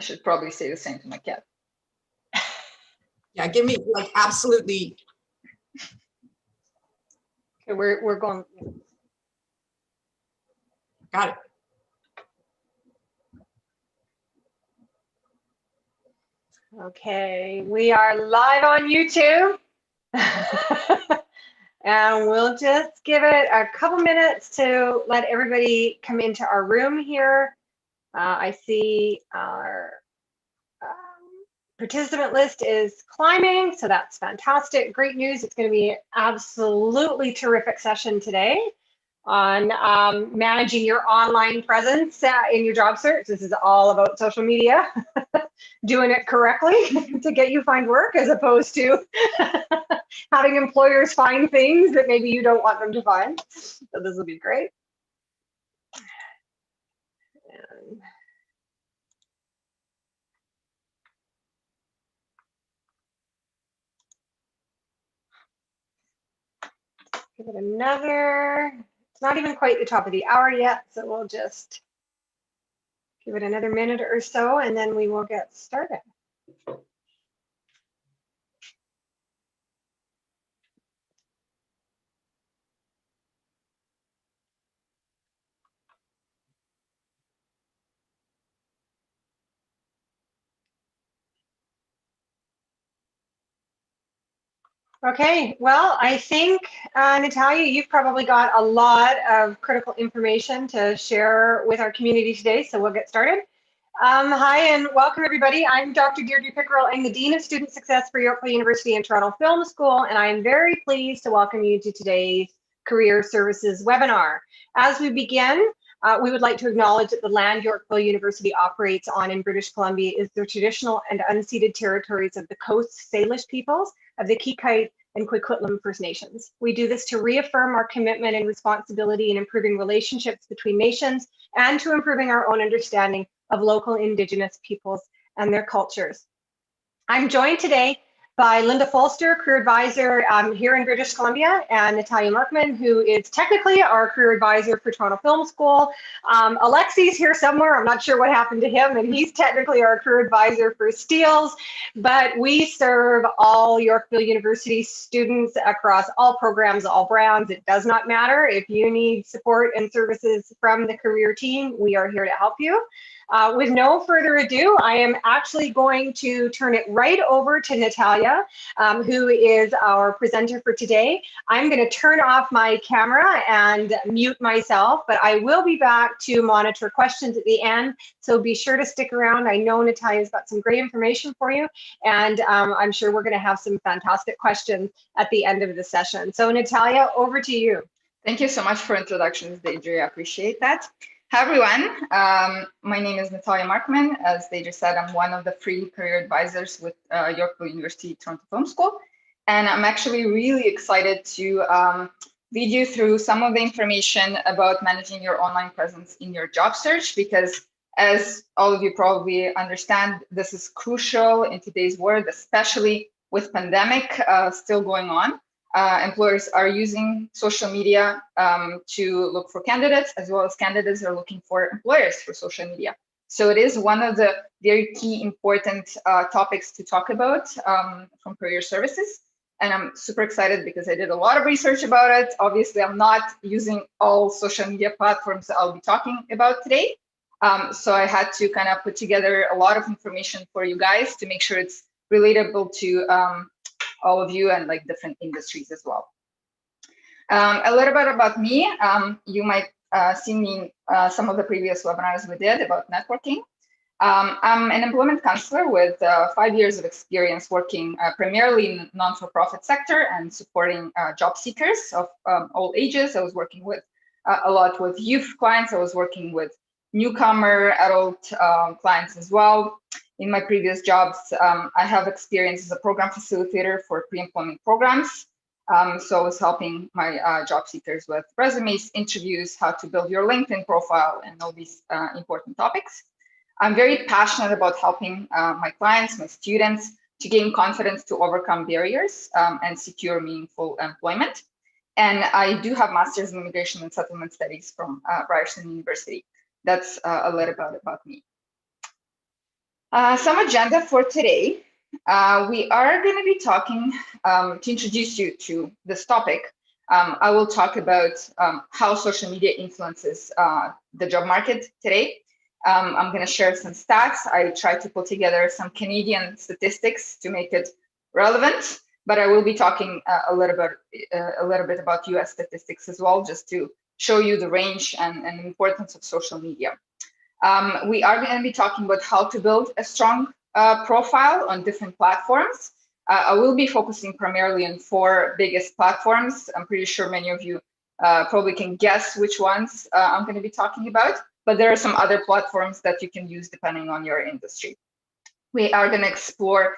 should probably say the same to my cat. Yeah, give me like absolutely. Okay, we're going. Got it. Okay, we are live on YouTube. And we'll just give it a couple minutes to let everybody come into our room here. I see our participant list is climbing, so that's fantastic. Great news. It's going to be an absolutely terrific session today on managing your online presence in your job search. This is all about social media, doing it correctly to get you find work, as opposed to having employers find things that maybe you don't want them to find. So this will be great. And give it another, it's not even quite the top of the hour yet, so we'll just give it another minute or so, and then we will get started. Okay, well, I think, Natalia, you've probably got a lot of critical information to share with our community today, so we'll get started. Hi and welcome everybody. I'm Dr. Deirdre Pickerel. I'm the Dean of Student Success for Yorkville University and Toronto Film School, and I am very pleased to welcome you to today's Career Services webinar. As we begin, we would like to acknowledge that the land Yorkville University operates on in British Columbia is the traditional and unceded territories of the Coast Salish peoples of the Kikite and Coquitlam First Nations. We do this to reaffirm our commitment and responsibility in improving relationships between nations and to improving our own understanding of local Indigenous peoples and their cultures. I'm joined today by Linda Folster, career advisor here in British Columbia, and Natalia Markman, who is technically our career advisor for Toronto Film School. Alexi's here somewhere. I'm not sure what happened to him, and he's technically our career advisor for Steeles, but we serve all Yorkville University students across all programs, all brands. It does not matter. If you need support and services from the career team, we are here to help you. With no further ado, I am actually going to turn it right over to Natalia, who is our presenter for today. I'm going to turn off my camera and mute myself, but I will be back to monitor questions at the end, so be sure to stick around. I know Natalia's got some great information for you, and I'm sure we're going to have some fantastic questions at the end of the session. So Natalia, over to you. Thank you so much for introductions, Deidre. I appreciate that. Hi, everyone. My name is Natalia Markman. As Deidre said, I'm one of the 3 career advisors with Yorkville University Toronto Film School. And I'm actually really excited to lead you through some of the information about managing your online presence in your job search, because as all of you probably understand, this is crucial in today's world, especially with pandemic still going on. Employers are using social media to look for candidates, as well as candidates are looking for employers for social media. So it is one of the very key important topics to talk about from career services. And I'm super excited because I did a lot of research about it. Obviously, I'm not using all social media platforms that I'll be talking about today. So I had to kind of put together a lot of information for you guys to make sure it's relatable to all of you and like different industries as well. A little bit about me. You might see me some of the previous webinars we did about networking. I'm an employment counselor with 5 years of experience working primarily in non-for-profit sector and supporting job seekers of all ages. I was working with a lot with youth clients. I was working with newcomer adult clients as well. In my previous jobs, I have experience as a program facilitator for pre-employment programs. So I was helping my job seekers with resumes, interviews, how to build your LinkedIn profile, and all these important topics. I'm very passionate about helping my clients, my students, to gain confidence to overcome barriers and secure meaningful employment. And I do have Master's in Immigration and Settlement Studies from Ryerson University. That's a little bit about me. Some agenda for today. We are going to be talking, to introduce you to this topic, I will talk about how social media influences the job market today. I'm going to share some stats. I tried to put together some Canadian statistics to make it relevant, but I will be talking a little bit about US statistics as well, just to show you the range and the importance of social media. We are going to be talking about how to build a strong profile on different platforms. I will be focusing primarily on 4 biggest platforms. I'm pretty sure many of you probably can guess which ones I'm going to be talking about, but there are some other platforms that you can use depending on your industry. We are going to explore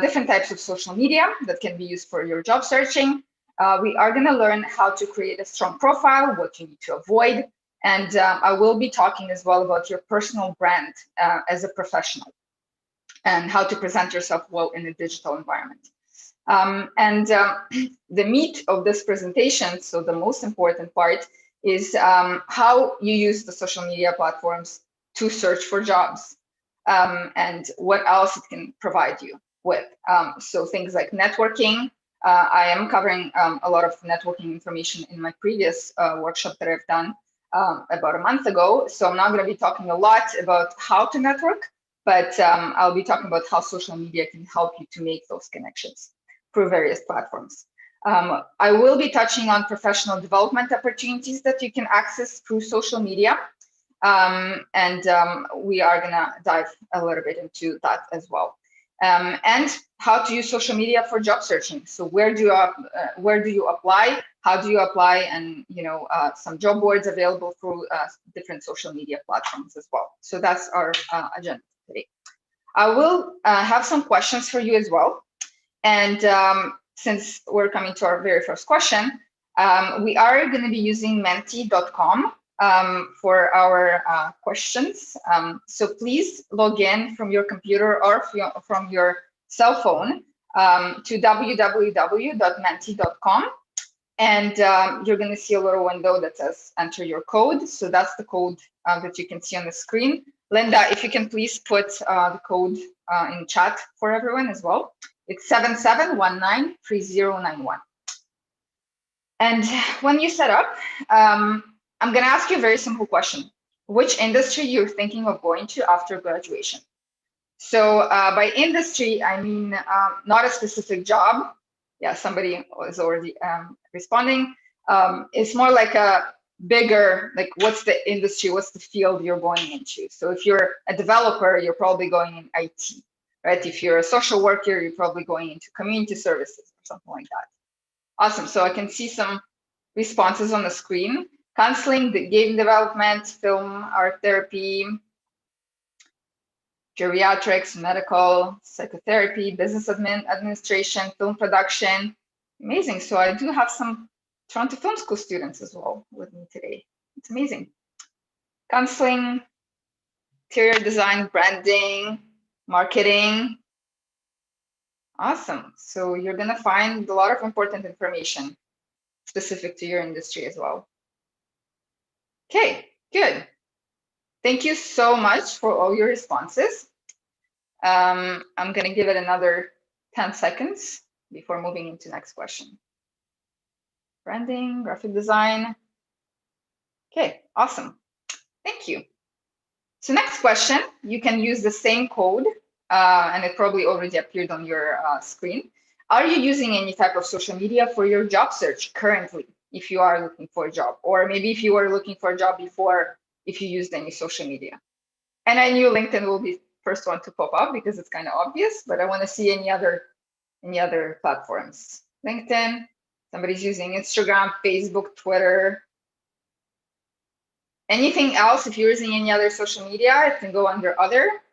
different types of social media that can be used for your job searching. We are going to learn how to create a strong profile, what you need to avoid, and I will be talking as well about your personal brand as a professional and how to present yourself well in a digital environment. The meat of this presentation, so the most important part, is how you use the social media platforms to search for jobs and what else it can provide you with. So things like networking. I am covering a lot of networking information in my previous workshop that I've done about a month ago. So I'm not going to be talking a lot about how to network, but I'll be talking about how social media can help you to make those connections through various platforms. I will be touching on professional development opportunities that you can access through social media. We are going to dive a little bit into that as well. And how to use social media for job searching. So where do you apply? How do you apply? And some job boards available through different social media platforms as well. So that's our agenda today. I will have some questions for you as well. And since we're coming to our very first question, we are going to be using menti.com for our questions. So please log in from your computer or from your cell phone to www.menti.com. And you're going to see a little window that says enter your code. So that's the code that you can see on the screen. Linda, if you can please put the code in chat for everyone as well. It's 77193091. And when you set up, I'm going to ask you a very simple question. Which industry you're thinking of going to after graduation? So by industry, I mean not a specific job. Yeah, somebody is already responding. It's more like a bigger, like what's the industry, what's the field you're going into? So if you're a developer, you're probably going in IT, right? If you're a social worker, you're probably going into community services or something like that. Awesome. So I can see some responses on the screen. Counseling, game development, film, art therapy, geriatrics, medical, psychotherapy, business administration, film production. Amazing. So I do have some Toronto Film School students as well with me today. It's amazing. Counseling, interior design, branding, marketing. Awesome. So you're going to find a lot of important information specific to your industry as well. Okay, good. Thank you so much for all your responses. I'm going to give it another 10 seconds before moving into next question. Branding, graphic design. Okay, awesome. Thank you. So next question, you can use the same code, and it probably already appeared on your screen. Are you using any type of social media for your job search currently, if you are looking for a job? Or maybe if you were looking for a job before, if you used any social media? And I knew LinkedIn will be first one to pop up because it's kind of obvious, but I want to see any other platforms. LinkedIn, somebody's using Instagram, Facebook, Twitter. Anything else? If you're using any other social media, it can go under other.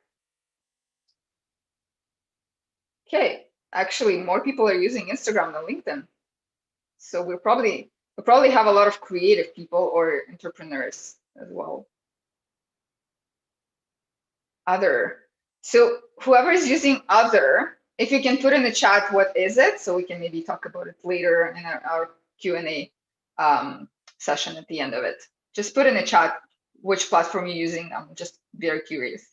Okay, actually more people are using Instagram than LinkedIn. So we probably have a lot of creative people or entrepreneurs as well. Other. So whoever is using other, if you can put in the chat, what is it? So we can maybe talk about it later in our Q&A session at the end of it. Just put in the chat which platform you're using. I'm just very curious.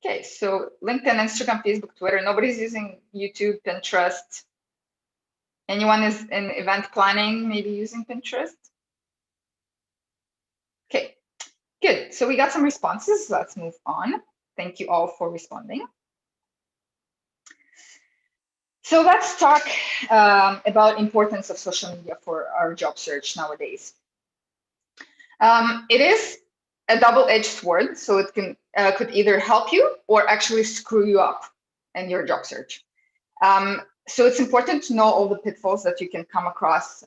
Okay, so LinkedIn, Instagram, Facebook, Twitter. Nobody's using YouTube, Pinterest. Anyone is in event planning, maybe using Pinterest? Okay, good. So we got some responses. Let's move on. Thank you all for responding. So let's talk about importance of social media for our job search nowadays. It is a double-edged sword, so it can could either help you or actually screw you up in your job search. So it's important to know all the pitfalls that you can come across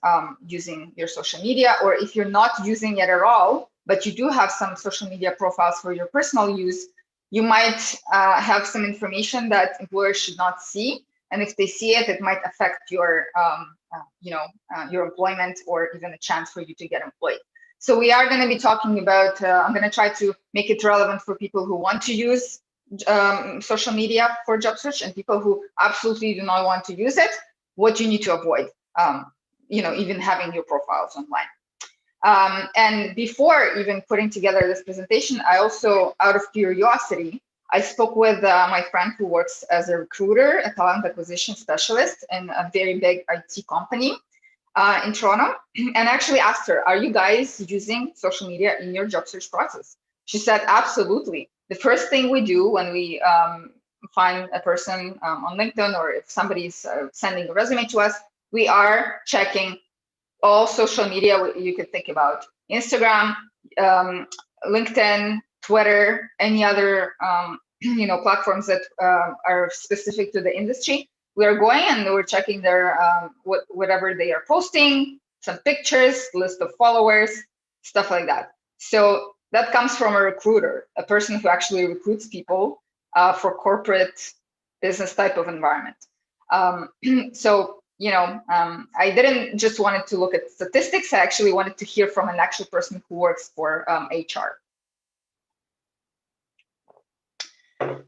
using your social media, or if you're not using it at all, but you do have some social media profiles for your personal use, you might have some information that employers should not see. And if they see it, it might affect your, your employment or even a chance for you to get employed. So we are going to be talking about, I'm going to try to make it relevant for people who want to use social media for job search and people who absolutely do not want to use it, what you need to avoid, even having your profiles online. And before even putting together this presentation, I also, out of curiosity, I spoke with my friend who works as a recruiter, a talent acquisition specialist in a very big IT company in Toronto, and actually asked her, are you guys using social media in your job search process? She said, absolutely. The first thing we do when we find a person on LinkedIn, or if somebody's sending a resume to us, we are checking all social media you could think about: Instagram, LinkedIn, Twitter, any other platforms that are specific to the industry. We are going and we're checking their whatever they are posting, some pictures, list of followers, stuff like that. So that comes from a recruiter, a person who actually recruits people for corporate business type of environment. I didn't just wanted to look at statistics. I actually wanted to hear from an actual person who works for HR.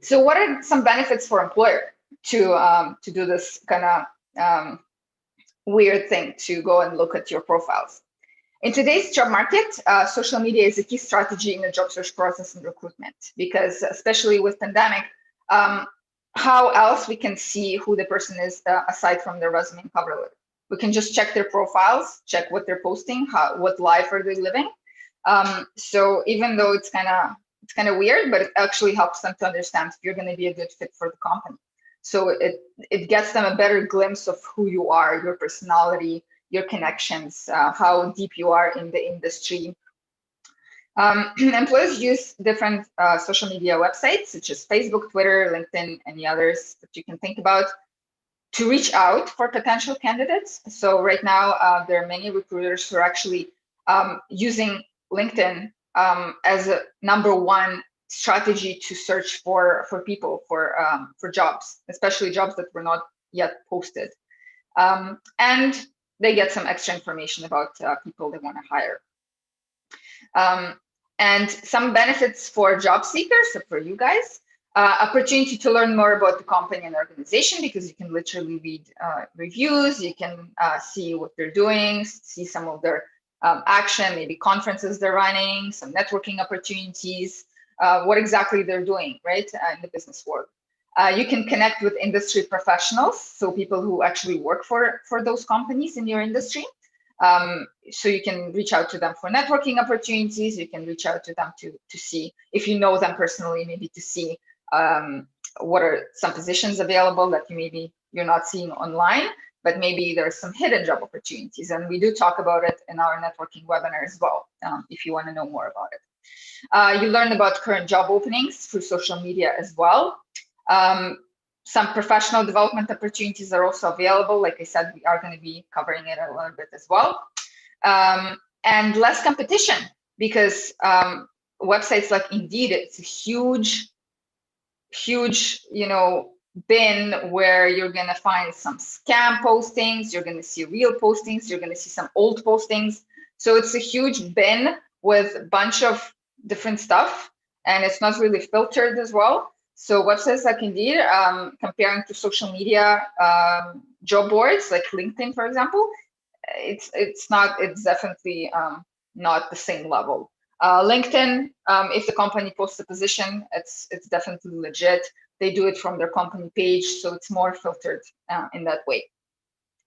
So what are some benefits for employer to do this kind of weird thing to go and look at your profiles? In today's job market, social media is a key strategy in the job search process and recruitment, because especially with pandemic, how else we can see who the person is aside from their resume and cover letter? We can just check their profiles, check what they're posting, what life are they living. So even though it's kind of weird, but it actually helps them to understand if you're going to be a good fit for the company. So it gets them a better glimpse of who you are, your personality, your connections, how deep you are in the industry. Employers use different social media websites, such as Facebook, Twitter, LinkedIn, any others that you can think about, to reach out for potential candidates. So right now, there are many recruiters who are actually using LinkedIn as a #1 strategy to search for people for jobs, especially jobs that were not yet posted. And they get some extra information about people they want to hire. And some benefits for job seekers, so for you guys, opportunity to learn more about the company and organization, because you can literally read reviews, you can see what they're doing, see some of their action, maybe conferences they're running, some networking opportunities, what exactly they're doing, right, in the business world. You can connect with industry professionals, so people who actually work for those companies in your industry. So you can reach out to them for networking opportunities. You can reach out to them to see, if you know them personally, maybe to see what are some positions available that you're not seeing online, but maybe there's some hidden job opportunities. And we do talk about it in our networking webinar as well, if you want to know more about it. You learn about current job openings through social media as well. Some professional development opportunities are also available. Like I said, we are going to be covering it a little bit as well. And less competition, because websites like Indeed, it's a huge, bin where you're going to find some scam postings, you're going to see real postings, you're going to see some old postings. So it's a huge bin with a bunch of different stuff, and it's not really filtered as well. So websites like Indeed, comparing to social media job boards like LinkedIn, for example, it's definitely not the same level. LinkedIn, if the company posts a position, it's definitely legit. They do it from their company page, so it's more filtered in that way.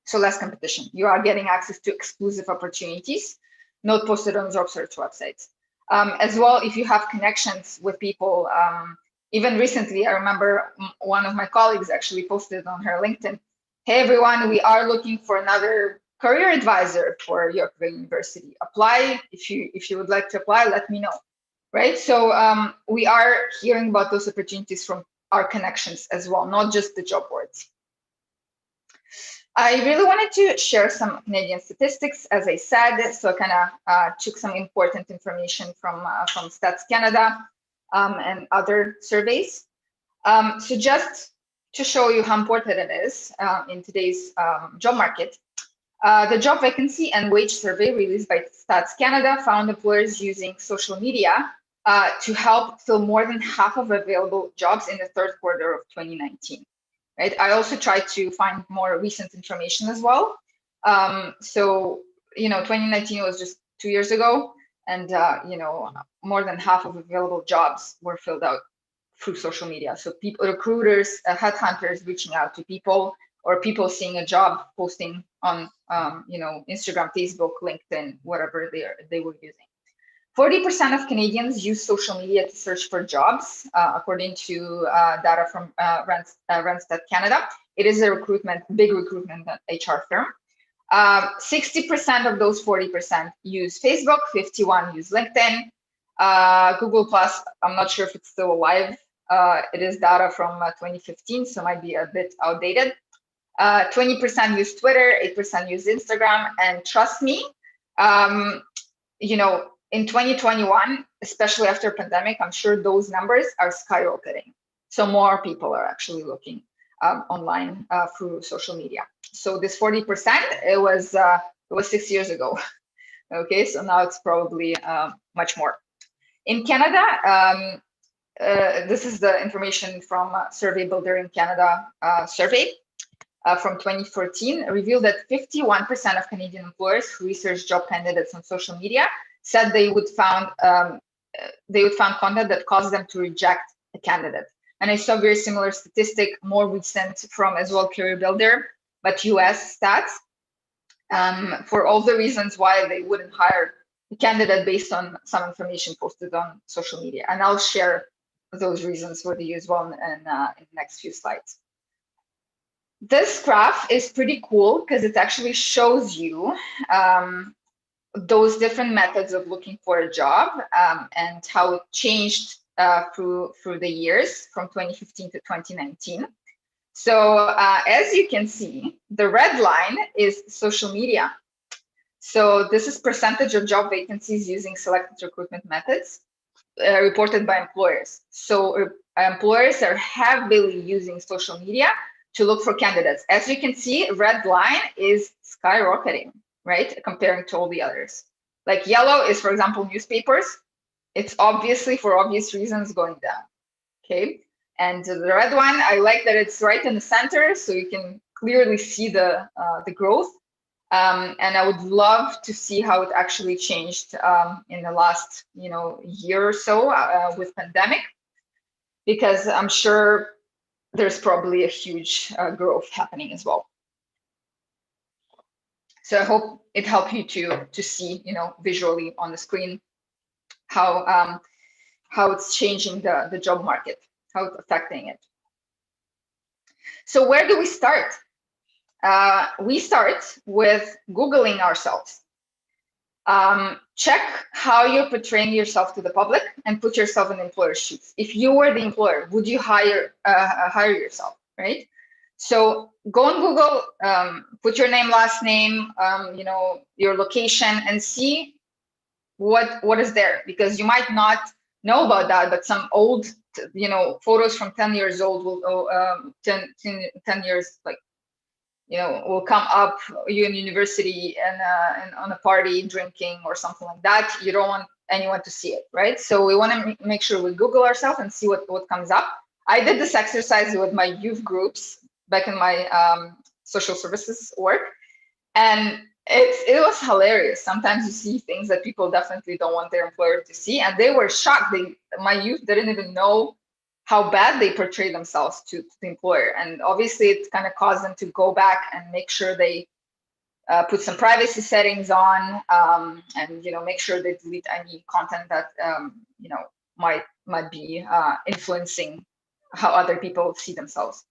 So less competition. You are getting access to exclusive opportunities, not posted on job search websites. As well, if you have connections with people, even recently, I remember one of my colleagues actually posted on her LinkedIn, "Hey everyone, we are looking for another career advisor for Yorkville University. Apply if you would like to apply. Let me know." Right. So we are hearing about those opportunities from our connections as well, not just the job boards. I really wanted to share some Canadian statistics, as I said, so I kind of took some important information from Stats Canada and other surveys. So just to show you how important it is in today's job market, the job vacancy and wage survey released by Stats Canada found employers using social media to help fill more than half of available jobs in the third quarter of 2019. Right. I also tried to find more recent information as well. So, 2019 was just 2 years ago, and more than half of available jobs were filled out through social media. So people, recruiters, headhunters reaching out to people, or people seeing a job posting on Instagram, Facebook, LinkedIn, whatever they were using. 40% of Canadians use social media to search for jobs, according to data from Randstad Canada. It is a big recruitment HR firm. 60% of those 40% use Facebook, 51 use LinkedIn. Google Plus, I'm not sure if it's still alive. It is data from 2015, so might be a bit outdated. 20% use Twitter, 8% use Instagram, and trust me, in 2021, especially after pandemic, I'm sure those numbers are skyrocketing. So more people are actually looking online through social media. So this 40%, it was 6 years ago. Okay, so now it's probably much more. In Canada, this is the information from Survey Builder in Canada survey from 2014, revealed that 51% of Canadian employers who researched job candidates on social media said they would find content that caused them to reject a candidate. And I saw a very similar statistic, more recent from as well Career Builder, but US stats, for all the reasons why they wouldn't hire a candidate based on some information posted on social media. And I'll share those reasons with you as well in the next few slides. This graph is pretty cool because it actually shows you those different methods of looking for a job and how it changed through the years from 2015 to 2019. So as you can see, the red line is social media. So this is percentage of job vacancies using selected recruitment methods reported by employers. So employers are heavily using social media to look for candidates. As you can see, red line is skyrocketing, right? Comparing to all the others. Like yellow is, for example, newspapers. It's obviously, for obvious reasons, going down, okay? And the red one, I like that it's right in the center, so you can clearly see the growth. And I would love to see how it actually changed in the last, year or so with pandemic, because I'm sure there's probably a huge growth happening as well. So I hope it helped you to see, visually on the screen how it's changing the job market, how it's affecting it. So where do we start? We start with Googling ourselves. Check how you're portraying yourself to the public and put yourself in the employer's shoes. If you were the employer, would you hire yourself, right? So go on Google, put your name, last name, your location, and see what is there, because you might not know about that, but some old, photos from 10 years old will 10 years will come up you in university and on a party drinking or something like that. You don't want anyone to see it, right? So we want to make sure we Google ourselves and see what comes up. I did this exercise with my youth groups back in my social services work, and It was hilarious. Sometimes you see things that people definitely don't want their employer to see, and they were shocked. My youth didn't even know how bad they portray themselves to the employer, and obviously it kind of caused them to go back and make sure they put some privacy settings on, and make sure they delete any content that might be influencing how other people see themselves.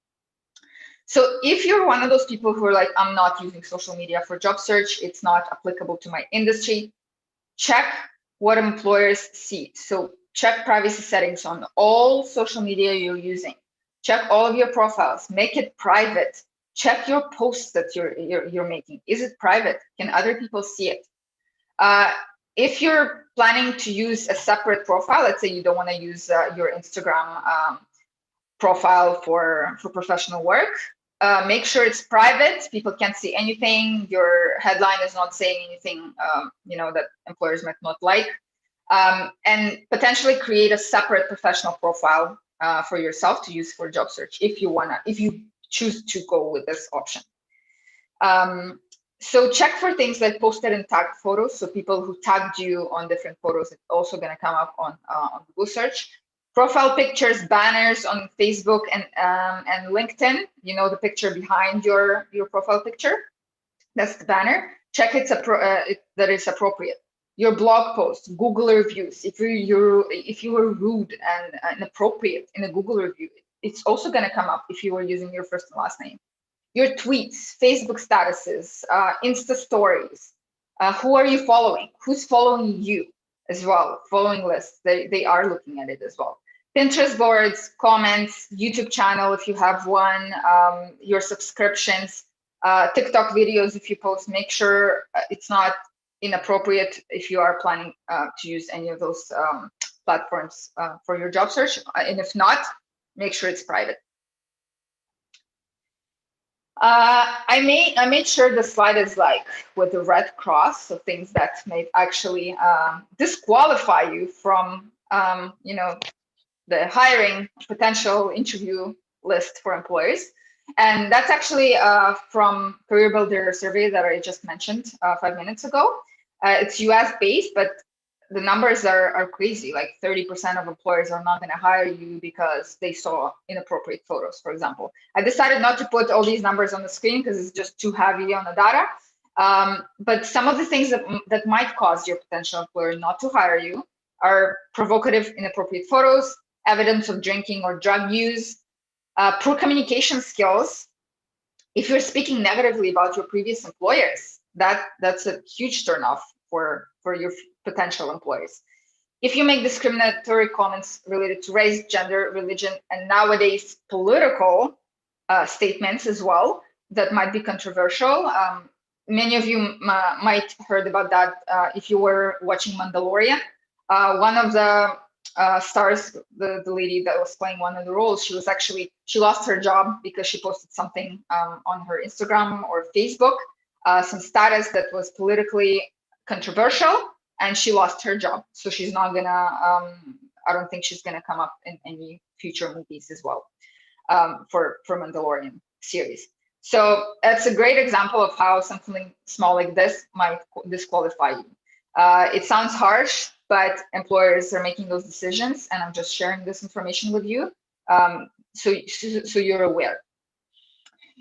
So if you're one of those people who are like, I'm not using social media for job search, it's not applicable to my industry, check what employers see. So check privacy settings on all social media you're using. Check all of your profiles, make it private. Check your posts that you're making. Is it private? Can other people see it? If you're planning to use a separate profile, let's say you don't want to use your Instagram profile for professional work, make sure it's private. People can't see anything. Your headline is not saying anything, that employers might not like, and potentially create a separate professional profile for yourself to use for job search if you choose to go with this option. So check for things like posted and tagged photos. So people who tagged you on different photos, it's also going to come up on Google search. Profile pictures, banners on Facebook and LinkedIn. The picture behind your profile picture. That's the banner. Check that it's appropriate. Your blog posts, Google reviews. If you were rude and inappropriate in a Google review, it's also going to come up if you were using your first and last name. Your tweets, Facebook statuses, Insta stories. Who are you following? Who's following you as well? Following lists, they are looking at it as well. Pinterest boards, comments, YouTube channel if you have one, your subscriptions, TikTok videos if you post, make sure it's not inappropriate if you are planning to use any of those platforms for your job search. And if not, make sure it's private. I made sure the slide is like with the red cross, so things that may actually disqualify you from the hiring potential interview list for employers. And that's actually from Career Builder survey that I just mentioned 5 minutes ago. It's US based, but the numbers are crazy. Like 30% of employers are not going to hire you because they saw inappropriate photos, for example. I decided not to put all these numbers on the screen because it's just too heavy on the data. But some of the things that might cause your potential employer not to hire you are provocative, inappropriate photos, evidence of drinking or drug use, poor communication skills. If you're speaking negatively about your previous employers, that's a huge turnoff for your potential employees. If you make discriminatory comments related to race, gender, religion, and nowadays political statements as well, that might be controversial. Many of you might heard about that if you were watching Mandalorian. One of the stars, the lady that was playing one of the roles, she lost her job because she posted something on her Instagram or Facebook, some status that was politically controversial, and she lost her job. So she's not gonna, I don't think she's gonna come up in any future movies as well for Mandalorian series. So it's a great example of how something small like this might disqualify you. It sounds harsh, but employers are making those decisions, and I'm just sharing this information with you so you're aware.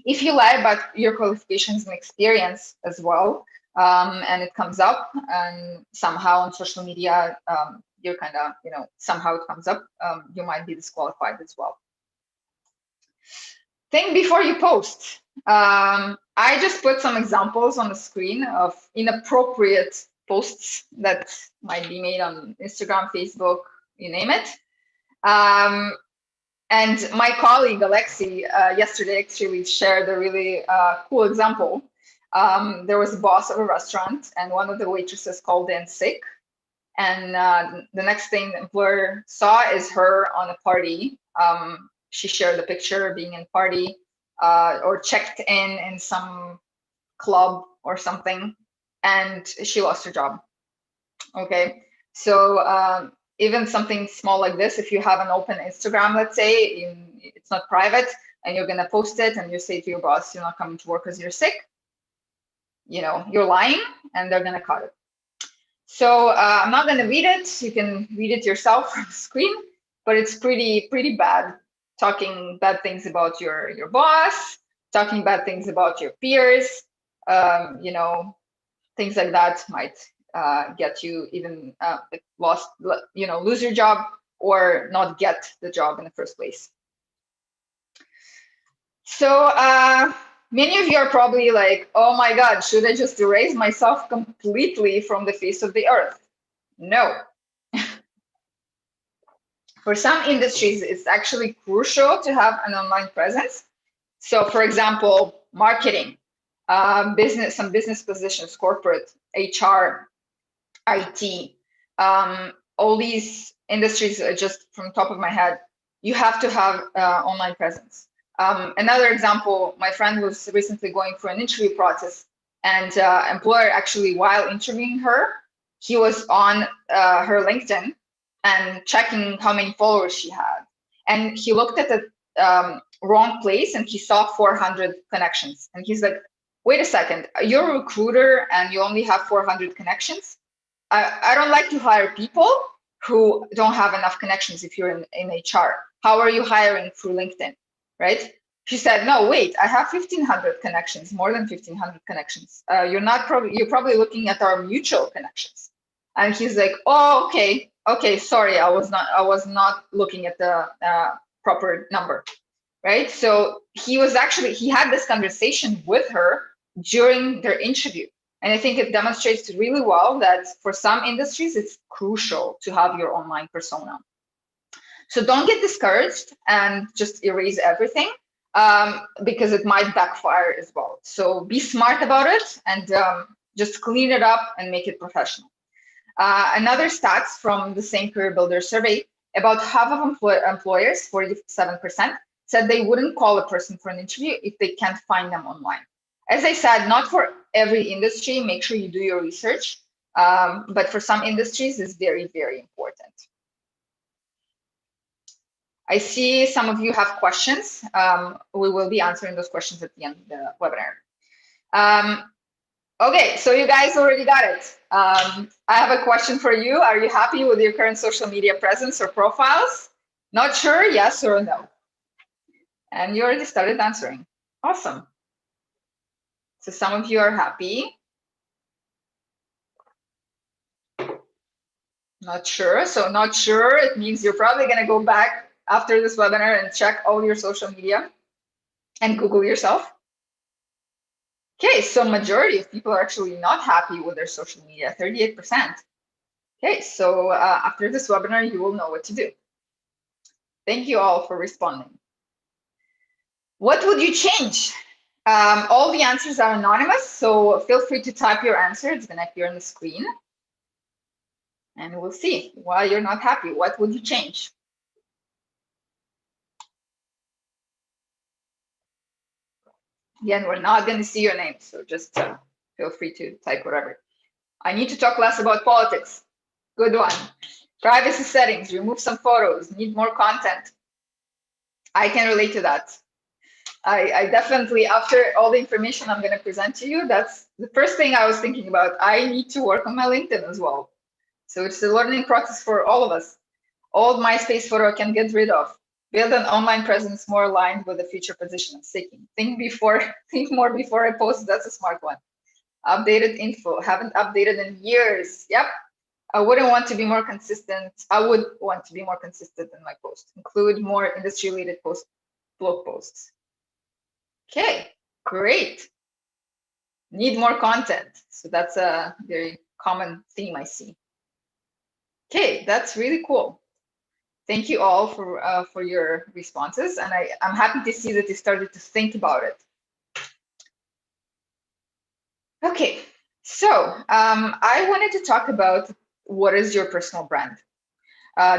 If you lie about your qualifications and experience as well, and it comes up, and somehow on social media, you're kind of, somehow it comes up, you might be disqualified as well. Think before you post. I just put some examples on the screen of inappropriate posts that might be made on Instagram, Facebook, you name it. And my colleague, Alexi, yesterday actually shared a really cool example. There was a boss of a restaurant, and one of the waitresses called in sick. And the next thing the employer saw is her on a party. She shared a picture of being in party or checked in some club or something, and she lost her job. Okay, so even something small like this, if you have an open Instagram, let's say, it's not private, and you're gonna post it, and you say to your boss, you're not coming to work because you're sick, you're lying, and they're going to cut it. So I'm not going to read it. You can read it yourself from the screen, but it's pretty bad. Talking bad things about your boss, talking bad things about your peers, things like that might get you even lose your job or not get the job in the first place. So many of you are probably like, oh my God, should I just erase myself completely from the face of the earth? No. For some industries, it's actually crucial to have an online presence. So for example, marketing, some business positions, corporate, HR, IT, all these industries, just from the top of my head, you have to have online presence. Another example, my friend was recently going through an interview process, and employer actually, while interviewing her, he was on her LinkedIn and checking how many followers she had. And he looked at the wrong place and he saw 400 connections. And he's like, wait a second, you're a recruiter and you only have 400 connections? I don't like to hire people who don't have enough connections if you're in HR. How are you hiring through LinkedIn, right? She said, no, wait, I have 1,500 connections, more than 1,500 connections. You're probably looking at our mutual connections. And he's like, oh, okay, sorry, I was not looking at the proper number, right? So he had this conversation with her during their interview. And I think it demonstrates really well that for some industries, it's crucial to have your online persona. So don't get discouraged and just erase everything because it might backfire as well. So be smart about it and just clean it up and make it professional. Another stats from the same Career Builder survey, about half of employers, 47%, said they wouldn't call a person for an interview if they can't find them online. As I said, not for every industry, make sure you do your research, but for some industries, it's very, very important. I see some of you have questions. We will be answering those questions at the end of the webinar. Okay, so you guys already got it. I have a question for you. Are you happy with your current social media presence or profiles? Not sure, yes or no? And you already started answering. Awesome. So some of you are happy. Not sure. So not sure, it means you're probably going to go back after this webinar and check all your social media and Google yourself. Okay, so majority of people are actually not happy with their social media, 38%. Okay, so after this webinar, you will know what to do. Thank you all for responding. What would you change? All the answers are anonymous, so feel free to type your answer. It's going to appear on the screen. And we'll see why you're not happy. What would you change? Again, we're not going to see your name, so just feel free to type whatever. I need to talk less about politics. Good one. Privacy settings, remove some photos, need more content. I can relate to that. I definitely, after all the information I'm going to present to you, that's the first thing I was thinking about. I need to work on my LinkedIn as well. So it's a learning process for all of us. Old MySpace photo I can get rid of. Build an online presence more aligned with the future position I'm seeking. Think more before I post. That's a smart one. Updated info. Haven't updated in years. Yep. I wouldn't want to be more consistent. I would want to be more consistent in my post. Include more industry-related blog posts. Okay, great. Need more content. So that's a very common theme I see. Okay, that's really cool. Thank you all for your responses, and I'm happy to see that you started to think about it. Okay, so I wanted to talk about what is your personal brand,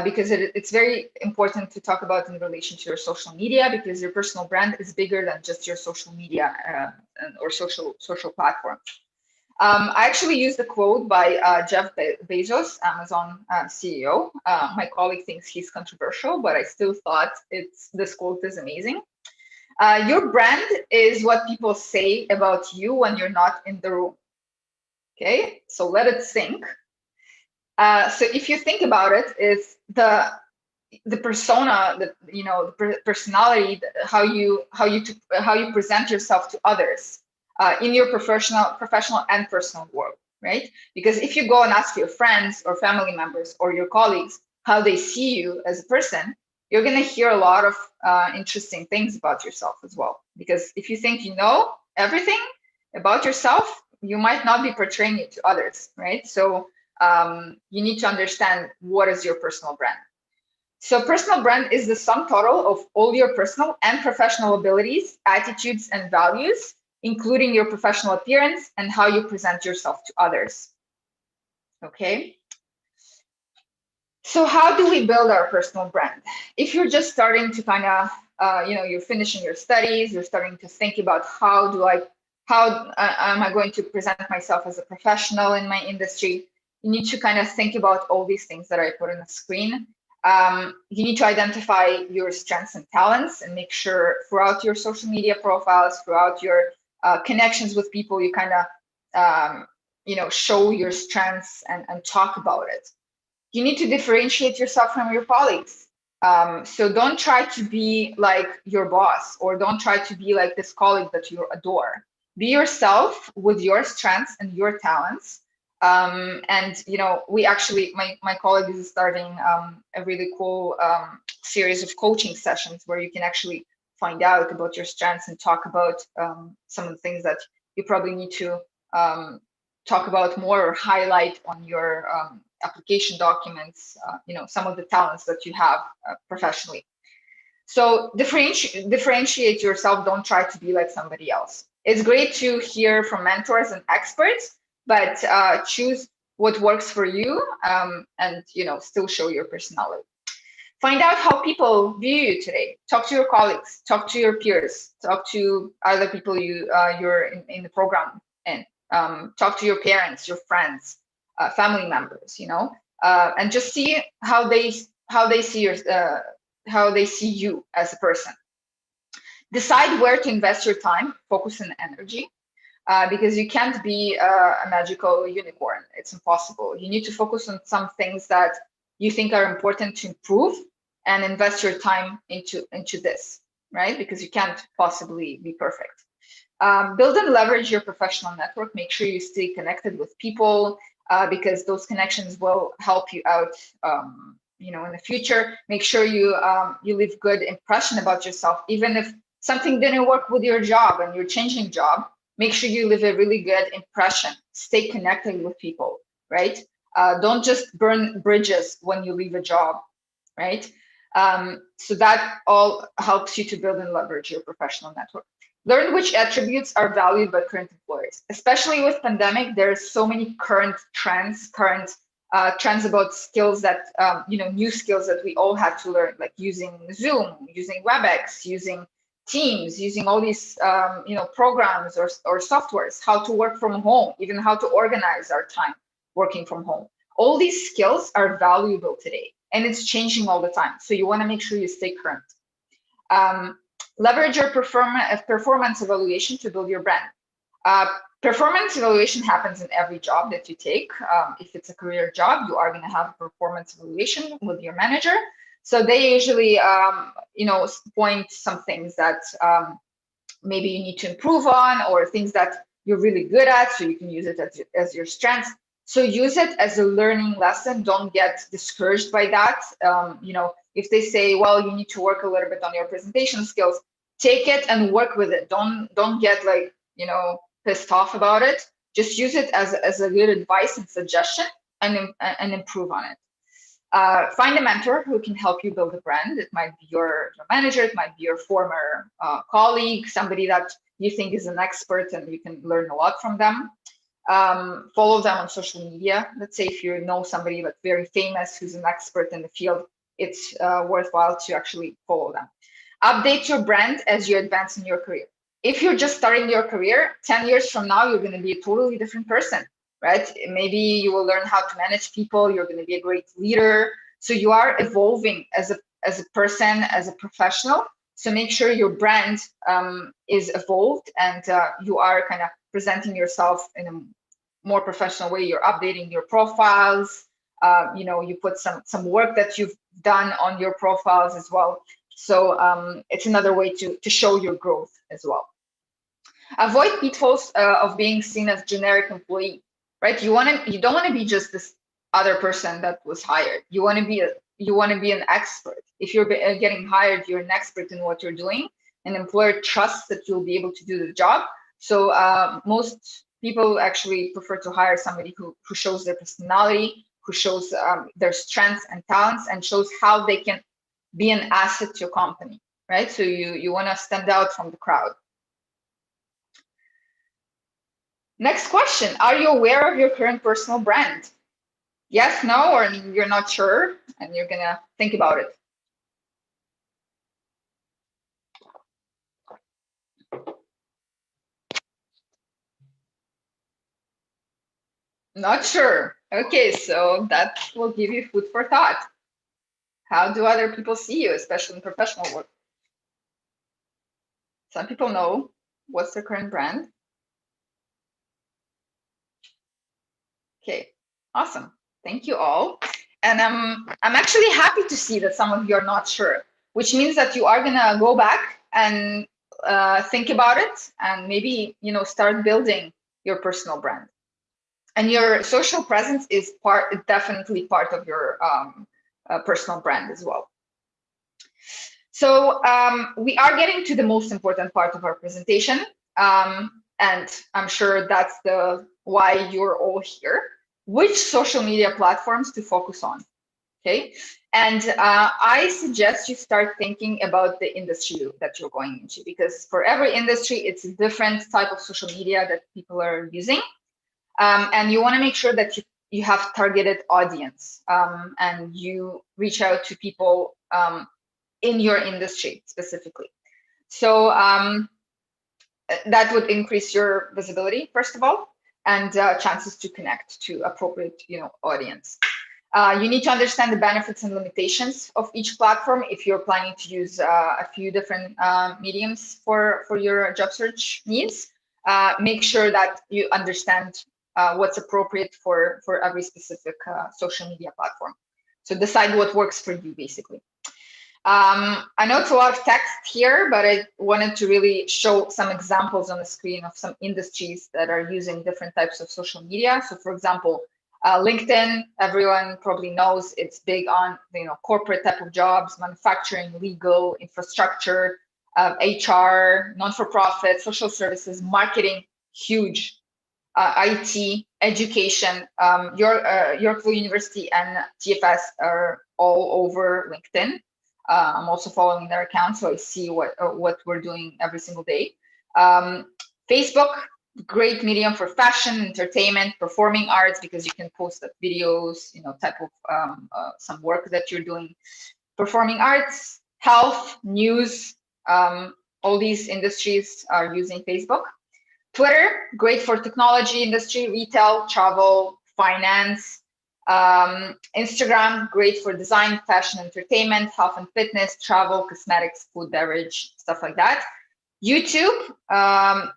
because it's very important to talk about in relation to your social media, because your personal brand is bigger than just your social media or social platform. I actually used a quote by Jeff Bezos, Amazon CEO. My colleague thinks he's controversial, but I still thought this quote is amazing. Your brand is what people say about you when you're not in the room. Okay, so let it sink. So if you think about it, it's the persona, the personality, how you present yourself to others in your professional and personal world, right? Because if you go and ask your friends or family members or your colleagues how they see you as a person, you're going to hear a lot of interesting things about yourself as well. Because if you think you know everything about yourself, you might not be portraying it to others, right? So you need to understand what is your personal brand. So personal brand is the sum total of all your personal and professional abilities, attitudes, and values, including your professional appearance and how you present yourself to others. Okay. So how do we build our personal brand? If you're just starting to kind of, you're finishing your studies, you're starting to think about how am I going to present myself as a professional in my industry? You need to kind of think about all these things that I put on the screen. You need to identify your strengths and talents and make sure throughout your social media profiles, throughout your connections with people, you kind of, show your strengths and talk about it. You need to differentiate yourself from your colleagues. So don't try to be like your boss, or don't try to be like this colleague that you adore. Be yourself with your strengths and your talents. And we actually, my colleague is starting a really cool series of coaching sessions where you can actually find out about your strengths and talk about some of the things that you probably need to talk about more or highlight on your application documents, some of the talents that you have professionally. So differentiate yourself. Don't try to be like somebody else. It's great to hear from mentors and experts, but choose what works for you, and still show your personality. Find out how people view you today. Talk to your colleagues, talk to your peers, talk to other people you're in the program, and talk to your parents, your friends, family members, and just see how they see how they see you as a person. Decide where to invest your time, focus, and energy. Because you can't be a magical unicorn. It's impossible. You need to focus on some things that you think are important to improve and invest your time into this, right? Because you can't possibly be perfect. Build and leverage your professional network. Make sure you stay connected with people because those connections will help you out, in the future. Make sure you leave good impression about yourself, even if something didn't work with your job and you're changing job. Make sure you leave a really good impression. Stay connected with people, right? Don't just burn bridges when you leave a job, right? So that all helps you to build and leverage your professional network. Learn which attributes are valued by current employers. Especially with pandemic, there's so many current trends about skills that, new skills that we all had to learn, like using Zoom, using WebEx, using Teams, using all these programs or softwares, how to work from home, even how to organize our time working from home. All these skills are valuable today, and it's changing all the time. So you want to make sure you stay current. Leverage your performance evaluation to build your brand. Performance evaluation happens in every job that you take. If it's a career job, you are going to have a performance evaluation with your manager. So they usually, point some things that maybe you need to improve on, or things that you're really good at, so you can use it as your strengths. So use it as a learning lesson. Don't get discouraged by that. If they say, well, you need to work a little bit on your presentation skills, take it and work with it. Don't get pissed off about it. Just use it as a good advice and suggestion, and improve on it. Find a mentor who can help you build a brand. It might be your manager, it might be your former colleague, somebody that you think is an expert and you can learn a lot from them. Follow them on social media. Let's say if you know somebody like very famous who's an expert in the field, it's worthwhile to actually follow them. Update your brand as you advance in your career. If you're just starting your career, 10 years from now, you're going to be a totally different person. Right? Maybe you will learn how to manage people. You're going to be a great leader. So you are evolving as a person, as a professional. So make sure your brand is evolved and you are kind of presenting yourself in a more professional way. You're updating your profiles. You put some work that you've done on your profiles as well. So it's another way to show your growth as well. Avoid pitfalls of being seen as generic employee, right? You don't want to be just this other person that was hired. You want to be an expert. If you're getting hired, you're an expert in what you're doing. An employer trusts that you'll be able to do the job. So most people actually prefer to hire somebody who shows their personality, who shows their strengths and talents, and shows how they can be an asset to your company, right? So you want to stand out from the crowd. Next question, are you aware of your current personal brand? Yes, no, or you're not sure, and you're gonna think about it. Not sure. Okay, so that will give you food for thought. How do other people see you, especially in professional work? Some people know what's their current brand. Okay, awesome. Thank you all. And I'm actually happy to see that some of you are not sure, which means that you are gonna go back and think about it and maybe start building your personal brand. And your social presence is definitely part of your personal brand as well. So we are getting to the most important part of our presentation. And I'm sure that's why you're all here. Which social media platforms to focus on, okay? And I suggest you start thinking about the industry that you're going into, because for every industry, it's a different type of social media that people are using. And you want to make sure that you have targeted audience and you reach out to people in your industry specifically. So that would increase your visibility, first of all, and chances to connect to appropriate audience. You need to understand the benefits and limitations of each platform if you're planning to use a few different mediums for your job search needs. Make sure that you understand what's appropriate for every specific social media platform. So decide what works for you, basically. I know it's a lot of text here, but I wanted to really show some examples on the screen of some industries that are using different types of social media. So for example, LinkedIn, everyone probably knows it's big on corporate type of jobs, manufacturing, legal, infrastructure, HR, non-for-profit, social services, marketing, huge, IT, education. Yorkville University and TFS are all over LinkedIn. I'm also following their account, so I see what we're doing every single day. Facebook, great medium for fashion, entertainment, performing arts, because you can post up videos, type of some work that you're doing. Performing arts, health, news, all these industries are using Facebook. Twitter, great for technology industry, retail, travel, finance. Instagram, great for design, fashion, entertainment, health and fitness, travel, cosmetics, food, beverage, stuff like that. YouTube,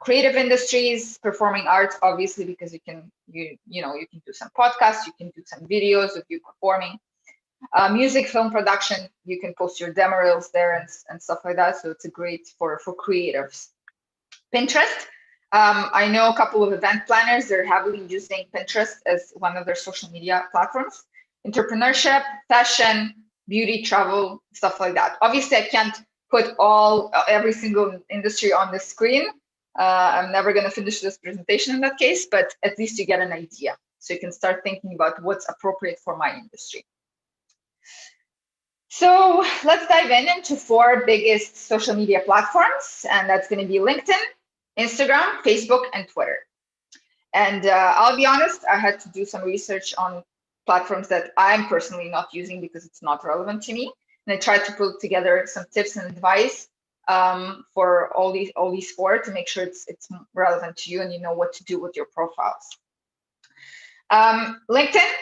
creative industries, performing arts, obviously, because you can do some podcasts, you can do some videos of you performing. Music, film production, you can post your demo reels there and stuff like that. So it's a great for creatives. Pinterest. I know a couple of event planners, they're heavily using Pinterest as one of their social media platforms. Entrepreneurship, fashion, beauty, travel, stuff like that. Obviously, I can't put every single industry on the screen. I'm never going to finish this presentation in that case, but at least you get an idea. So you can start thinking about what's appropriate for my industry. So let's dive into 4 biggest social media platforms, and that's going to be LinkedIn, Instagram, Facebook, and Twitter. And I'll be honest, I had to do some research on platforms that I'm personally not using because it's not relevant to me. And I tried to put together some tips and advice for all these 4 to make sure it's relevant to you and you know what to do with your profiles. LinkedIn,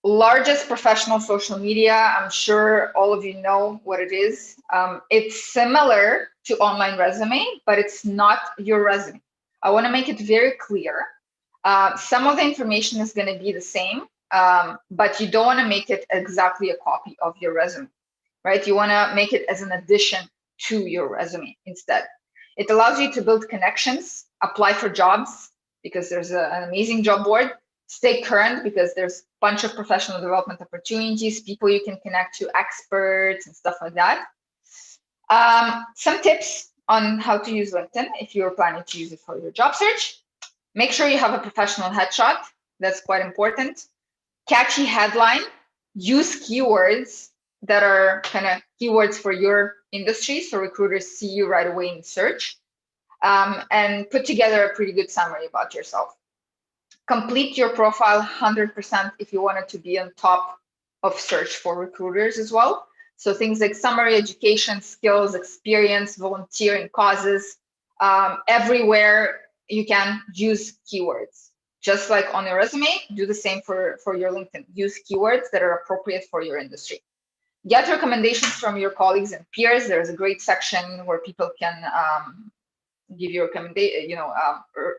Largest professional social media. I'm sure all of you know what it is. It's similar to online resume, but it's not your resume. I want to make it very clear. Some of the information is going to be the same, but you don't want to make it exactly a copy of your resume, right? You want to make it as an addition to your resume instead. It allows you to build connections, apply for jobs, because there's an amazing job board, stay current because there's a bunch of professional development opportunities, people you can connect to, experts and stuff like that. Some tips on how to use LinkedIn if you're planning to use it for your job search. Make sure you have a professional headshot. That's quite important. Catchy headline. Use keywords that are kind of keywords for your industry, so recruiters see you right away in search. And put together a pretty good summary about yourself. Complete your profile 100% if you want it to be on top of search for recruiters as well. So things like summary, education, skills, experience, volunteering causes, everywhere you can use keywords. Just like on your resume, do the same for your LinkedIn. Use keywords that are appropriate for your industry. Get recommendations from your colleagues and peers. There's a great section where people can give you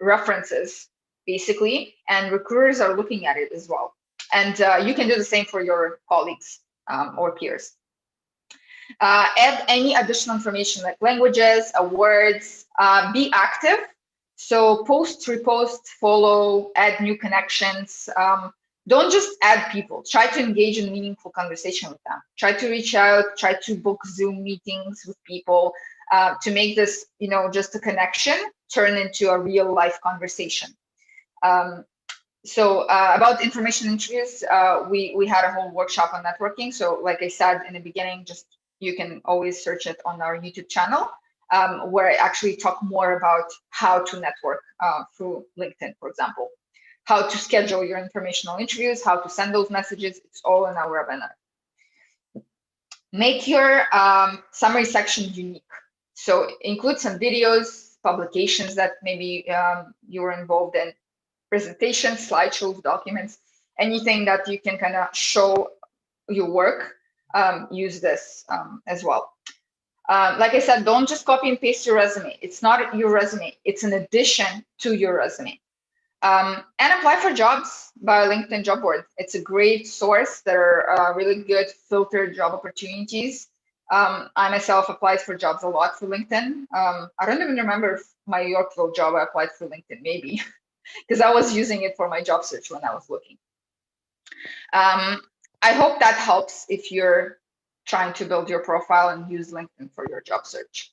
references, basically, and recruiters are looking at it as well. And you can do the same for your colleagues or peers. Add any additional information like languages, awards, be active. So post, repost, follow, add new connections. Don't just add people. Try to engage in meaningful conversation with them. Try to reach out, try to book Zoom meetings with people to make this, just a connection turn into a real life conversation. So about information interviews, we had a whole workshop on networking. So like I said in the beginning, you can always search it on our YouTube channel, where I actually talk more about how to network through LinkedIn, for example, how to schedule your informational interviews, how to send those messages. It's all in our webinar. Make your summary section unique. So include some videos, publications that maybe you were involved in, presentations, slideshows, documents, anything that you can kind of show your work. Use this as well. Like I said, don't just copy and paste your resume. It's not your resume. It's an addition to your resume. And apply for jobs by LinkedIn job board. It's a great source. There are really good filtered job opportunities. I myself applied for jobs a lot for LinkedIn. I don't even remember if my Yorkville job I applied for LinkedIn, maybe, because I was using it for my job search when I was looking. I hope that helps if you're trying to build your profile and use LinkedIn for your job search.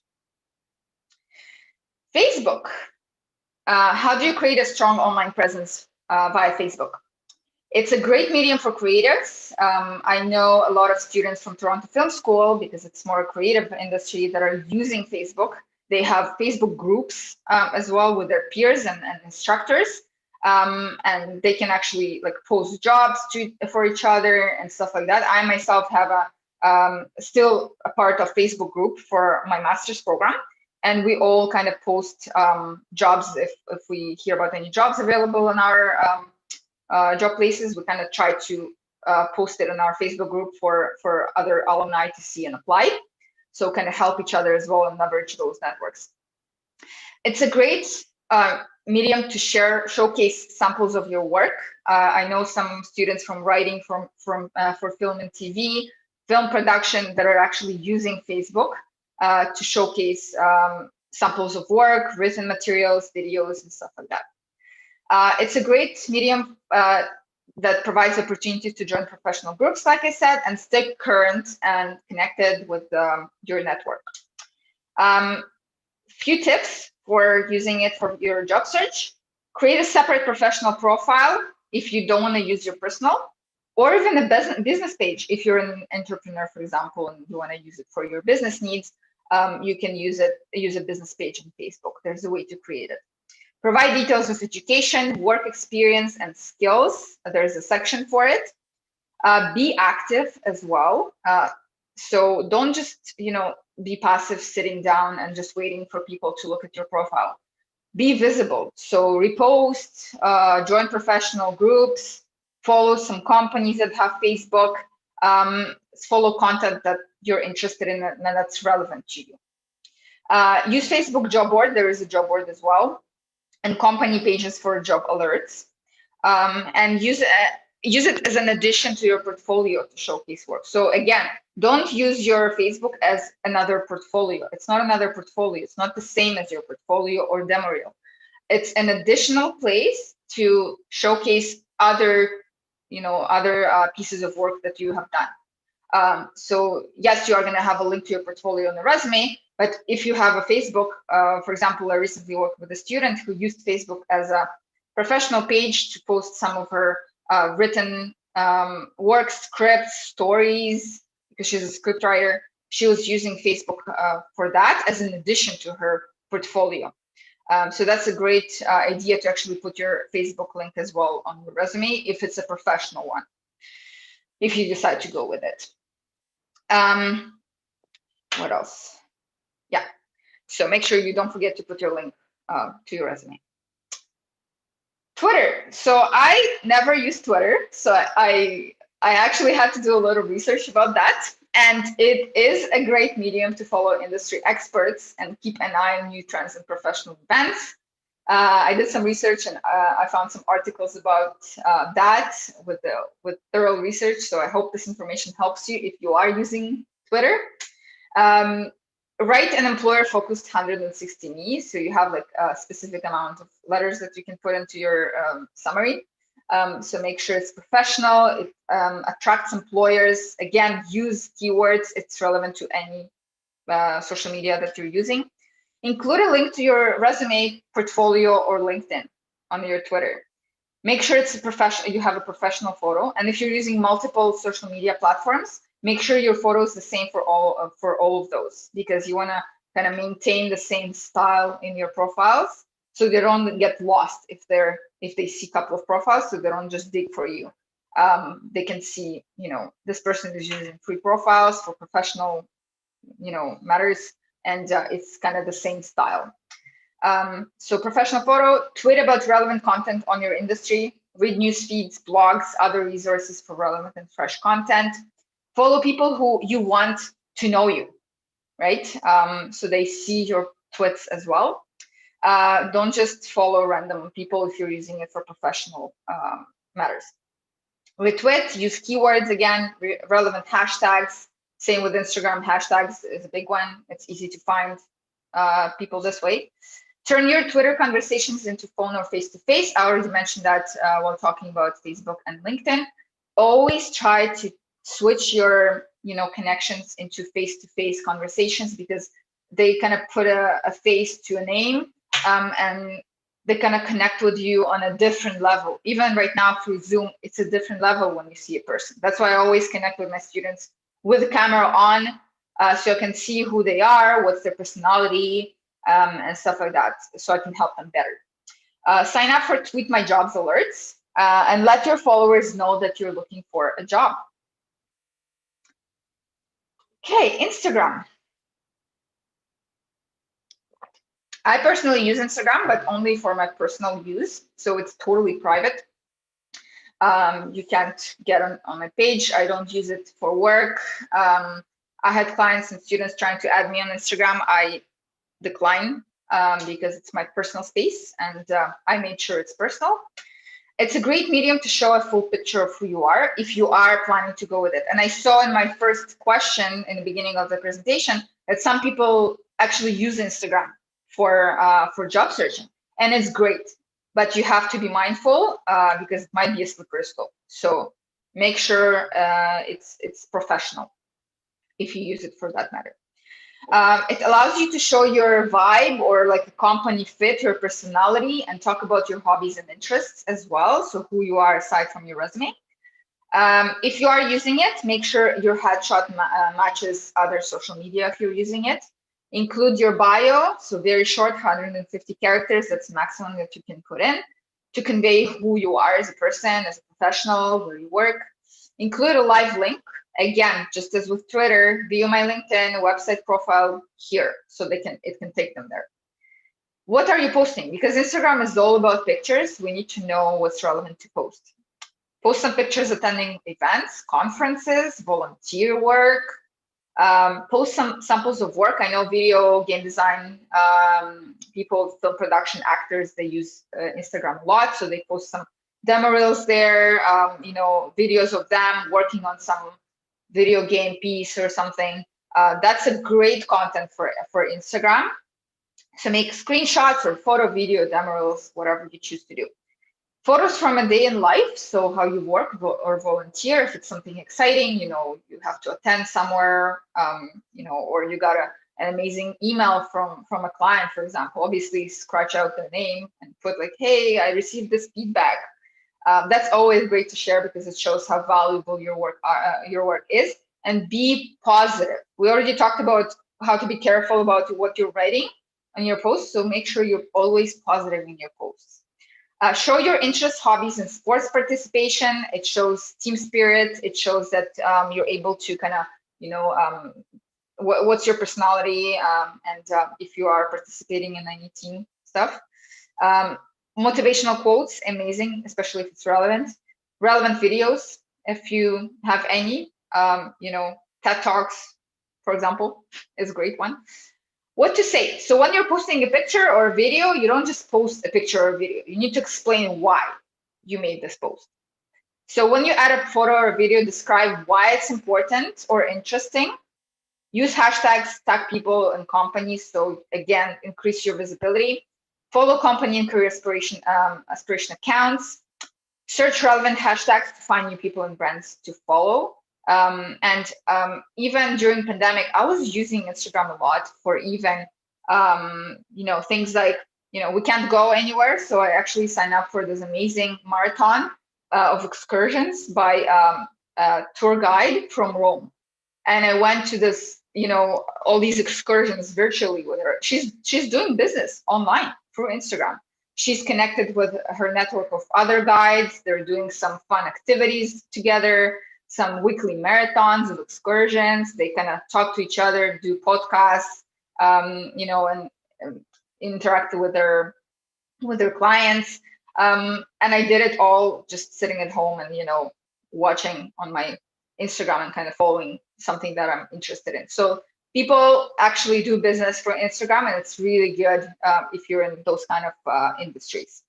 Facebook. How do you create a strong online presence via Facebook? It's a great medium for creatives. I know a lot of students from Toronto Film School, because it's more a creative industry, that are using Facebook. They have Facebook groups as well with their peers and instructors. And they can actually post jobs for each other and stuff like that. I myself have still a part of Facebook group for my master's program. And we all kind of post jobs if we hear about any jobs available in our job places. We kind of try to post it in our Facebook group for other alumni to see and apply. So kind of help each other as well and leverage those networks. It's a great medium to showcase samples of your work. I know some students from writing for film and TV, film production, that are actually using Facebook to showcase samples of work, written materials, videos, and stuff like that. It's a great medium that provides opportunities to join professional groups, like I said, and stay current and connected with your network. Few tips for using it for your job search. Create a separate professional profile if you don't want to use your personal, or even a business page. If you're an entrepreneur, for example, and you want to use it for your business needs, you can use a business page on Facebook. There's a way to create it. Provide details of education, work experience, and skills. There's a section for it. Be active as well. So don't just, be passive, sitting down and just waiting for people to look at your profile. Be visible. So repost, join professional groups, follow some companies that have Facebook, follow content that you're interested in and that's relevant to you. Use Facebook job board. There is a job board as well, and company pages for job alerts. And use it as an addition to your portfolio to showcase work. So again, don't use your Facebook as another portfolio. It's not another portfolio. It's not the same as your portfolio or demo reel. It's an additional place to showcase other pieces of work that you have done. So yes, you are going to have a link to your portfolio on the resume, but if you have a Facebook, for example, I recently worked with a student who used Facebook as a professional page to post some of her written work, scripts, stories, because she's a script writer. She was using Facebook for that as an addition to her portfolio. So that's a great idea to actually put your Facebook link as well on your resume if it's a professional one, if you decide to go with it. What else? Yeah, so make sure you don't forget to put your link to your resume. Twitter. So I never use Twitter. So I actually had to do a little research about that. And it is a great medium to follow industry experts and keep an eye on new trends and professional events. I did some research and I found some articles about that with thorough research. So I hope this information helps you if you are using Twitter. Write an employer-focused 160 me. So you have like a specific amount of letters that you can put into your summary. So make sure it's professional. It attracts employers. Again, use keywords. It's relevant to any social media that you're using. Include a link to your resume, portfolio, or LinkedIn on your Twitter. Make sure it's a professional. You have a professional photo. And if you're using multiple social media platforms, make sure your photo is the same for all of those, because you want to kind of maintain the same style in your profiles, so they don't get lost if they see a couple of profiles, so they don't just dig for you. They can see, this person is using 3 profiles for professional, matters, and it's kind of the same style. So professional photo, tweet about relevant content on your industry, read news feeds, blogs, other resources for relevant and fresh content. Follow people who you want to know you, right? So they see your tweets as well. Don't just follow random people if you're using it for professional matters. Retweet, use keywords again, relevant hashtags. Same with Instagram, hashtags is a big one. It's easy to find people this way. Turn your Twitter conversations into phone or face-to-face. I already mentioned that while talking about Facebook and LinkedIn. Always try to switch your connections into face-to-face conversations, because they kind of put a face to a name, and they kind of connect with you on a different level. Even right now through Zoom, it's a different level when you see a person. That's why I always connect with my students with the camera on, so I can see who they are, what's their personality, and stuff like that, so I can help them better. Sign up for Tweet My Jobs alerts, and let your followers know that you're looking for a job. Okay, Instagram. I personally use Instagram, but only for my personal use. So it's totally private. You can't get on my page. I don't use it for work. I had clients and students trying to add me on Instagram. I decline because it's my personal space, and I made sure it's personal. It's a great medium to show a full picture of who you are if you are planning to go with it. And I saw in my first question in the beginning of the presentation that some people actually use Instagram for job searching, and it's great, but you have to be mindful because it might be a slippery slope. So make sure it's professional if you use it for that matter. It allows you to show your vibe or like a company fit, your personality, and talk about your hobbies and interests as well. So who you are aside from your resume. If you are using it, make sure your headshot matches other social media if you're using it. Include your bio, so very short, 150 characters, that's the maximum that you can put in to convey who you are as a person, as a professional, where you work. Include a live link. Again, just as with Twitter, view my LinkedIn website profile here, so it can take them there. What are you posting? Because Instagram is all about pictures. We need to know what's relevant to post. Post some pictures attending events, conferences, volunteer work. Post some samples of work. I know video, game design, people, film production, actors, they use Instagram a lot. So they post some demo reels there, videos of them working on some video game piece or something. That's a great content for Instagram. So make screenshots or photo, video, demo reels, whatever you choose to do. Photos from a day in life, so how you work or volunteer, if it's something exciting, you have to attend somewhere, or you got an amazing email from a client, for example. Obviously, scratch out their name and put like, hey, I received this feedback. That's always great to share because it shows how valuable your work is. And be positive. We already talked about how to be careful about what you're writing on your posts, so make sure you're always positive in your posts. Show your interests, hobbies, and sports participation. It shows team spirit. It shows that you're able to kind of, what's your personality, and if you are participating in any team stuff. Motivational quotes, amazing, especially if it's relevant. Relevant videos, if you have any, TED Talks, for example, is a great one. What to say. So when you're posting a picture or a video, you don't just post a picture or a video. You need to explain why you made this post. So when you add a photo or a video, describe why it's important or interesting. Use hashtags, tag people and companies. So again, increase your visibility. Follow company and career aspiration accounts. Search relevant hashtags to find new people and brands to follow. Even during pandemic, I was using Instagram a lot for even, things like, we can't go anywhere. So I actually signed up for this amazing marathon of excursions by a tour guide from Rome. And I went to this, all these excursions virtually with her. She's doing business online through Instagram. She's connected with her network of other guides. They're doing some fun activities together, some weekly marathons of excursions. They kind of talk to each other, do podcasts, and interact with their clients. And I did it all just sitting at home and, watching on my Instagram and kind of following something that I'm interested in. So people actually do business for Instagram, and it's really good if you're in those kind of industries.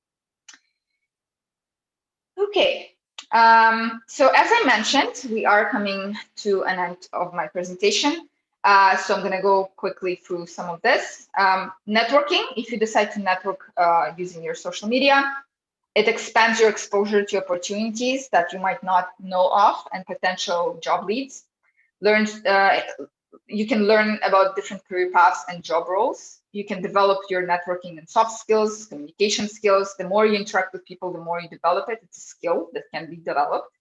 Okay. So as I mentioned, we are coming to an end of my presentation. So I'm going to go quickly through some of this. Networking, if you decide to network using your social media, it expands your exposure to opportunities that you might not know of and potential job leads. You can learn about different career paths and job roles. You can develop your networking and soft skills, communication skills. The more you interact with people, the more you develop it. It's a skill that can be developed.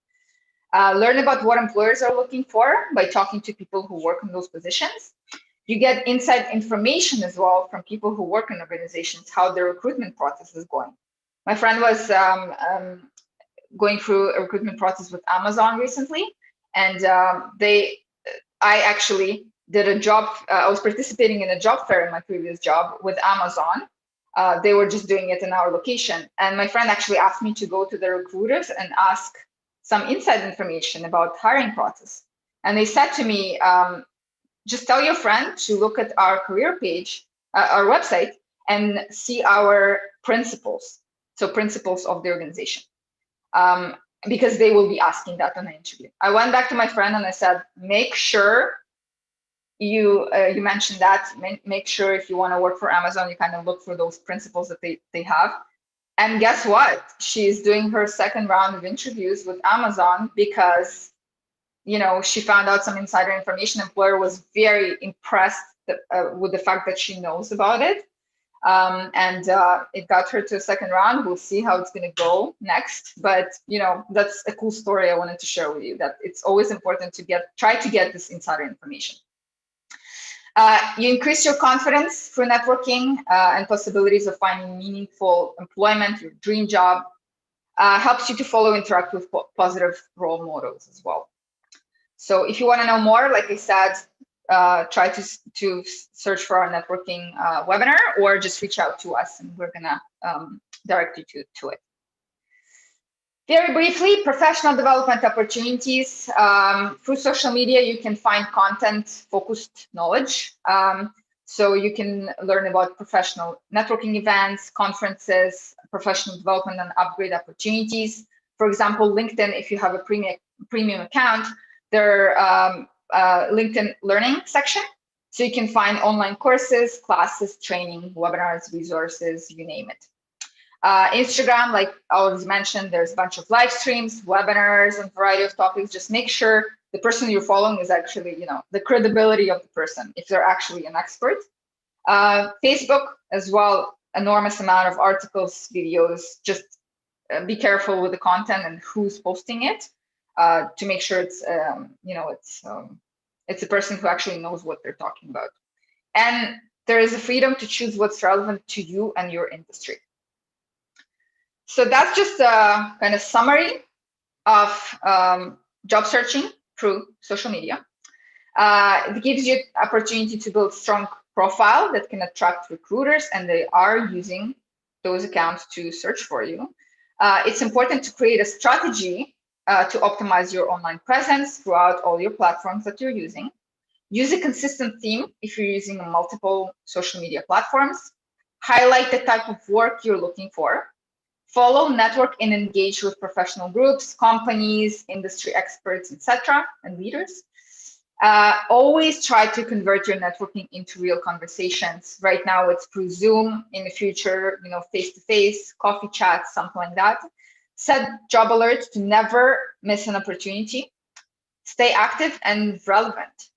Learn about what employers are looking for by talking to people who work in those positions. You get inside information as well from people who work in organizations, how the recruitment process is going. My friend was going through a recruitment process with Amazon recently, and I actually did a job. I was participating in a job fair in my previous job with Amazon. They were just doing it in our location. And my friend actually asked me to go to the recruiters and ask some inside information about hiring process. And they said to me, just tell your friend to look at our career page, our website, and see our principles. So principles of the organization. Because they will be asking that on the interview. I went back to my friend and I said, make sure you mentioned that. Make sure if you want to work for Amazon, you kind of look for those principles that they have. And guess what? She's doing her second round of interviews with Amazon because, she found out some insider information. Employer was very impressed with the fact that she knows about it. And it got her to a second round. We'll see how it's going to go next. But, that's a cool story I wanted to share with you, that it's always important to try to get this insider information. You increase your confidence through networking and possibilities of finding meaningful employment, your dream job. Helps you to follow, interact with positive role models as well. So if you want to know more, like I said, try to search for our networking webinar, or just reach out to us and we're gonna direct you to it. Very briefly, professional development opportunities. Through social media, you can find content-focused knowledge. So you can learn about professional networking events, conferences, professional development and upgrade opportunities. For example, LinkedIn, if you have a premium account, their LinkedIn Learning section. So you can find online courses, classes, training, webinars, resources, you name it. Instagram, like I already mentioned, there's a bunch of live streams, webinars, and variety of topics. Just make sure the person you're following is actually, the credibility of the person, if they're actually an expert. Facebook as well, enormous amount of articles, videos. Just be careful with the content and who's posting it to make sure it's, it's a person who actually knows what they're talking about. And there is a freedom to choose what's relevant to you and your industry. So that's just a kind of summary of job searching through social media. It gives you opportunity to build strong profile that can attract recruiters, and they are using those accounts to search for you. It's important to create a strategy to optimize your online presence throughout all your platforms that you're using. Use a consistent theme if you're using multiple social media platforms. Highlight the type of work you're looking for. Follow, network, and engage with professional groups, companies, industry experts, etc., and leaders. Always try to convert your networking into real conversations. Right now, it's through Zoom. In the future, face-to-face, coffee chats, something like that. Set job alerts to never miss an opportunity. Stay active and relevant.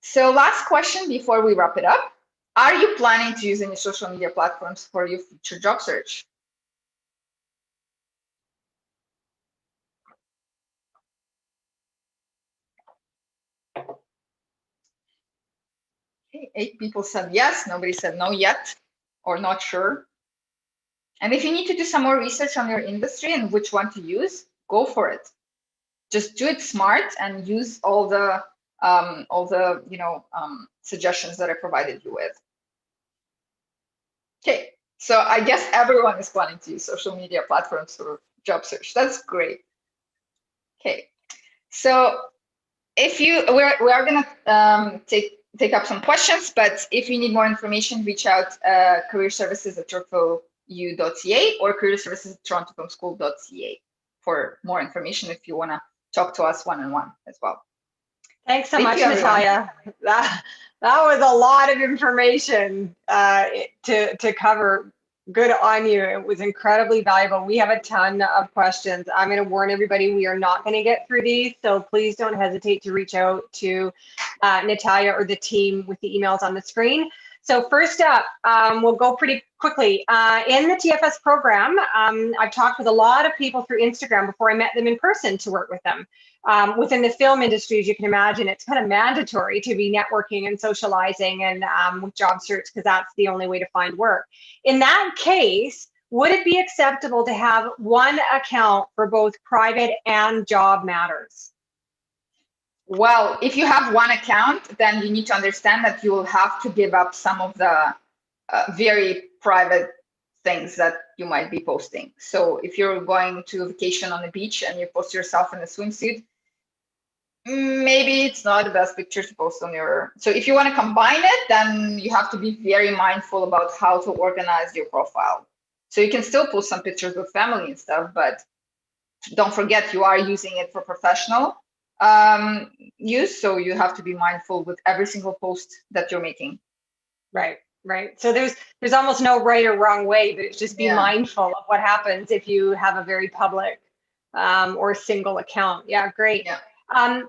So last question before we wrap it up. Are you planning to use any social media platforms for your future job search? Okay, 8 people said yes, nobody said no yet, or not sure. And if you need to do some more research on your industry and which one to use, go for it. Just do it smart and use all the suggestions that I provided you with. Okay, so I guess everyone is planning to use social media platforms for job search. That's great. Okay, so if we are gonna take up some questions, but if you need more information, reach out careerservices@yorkvilleu.ca or careerservices@torontofilmschool.ca for more information if you wanna talk to us one-on-one as well. Thanks so much, Natalia. That was a lot of information to cover. Good on you. It was incredibly valuable. We have a ton of questions. I'm going to warn everybody, we are not going to get through these, so please don't hesitate to reach out to Natalia or the team with the emails on the screen. So first up, we'll go pretty quickly. In the TFS program, I've talked with a lot of people through Instagram before I met them in person to work with them. Within the film industry, as you can imagine, it's kind of mandatory to be networking and socializing and with job search, because that's the only way to find work. In that case, would it be acceptable to have one account for both private and job matters? Well, if you have one account, then you need to understand that you will have to give up some of the very private things that you might be posting. So if you're going to a vacation on the beach and you post yourself in a swimsuit, maybe it's not the best picture to post on your. So if you want to combine it, then you have to be very mindful about how to organize your profile. So you can still post some pictures with family and stuff, but don't forget you are using it for professional use. So you have to be mindful with every single post that you're making. Right. Right. So there's almost no right or wrong way, but it's just be mindful of what happens if you have a very public or single account. Yeah, great. Yeah.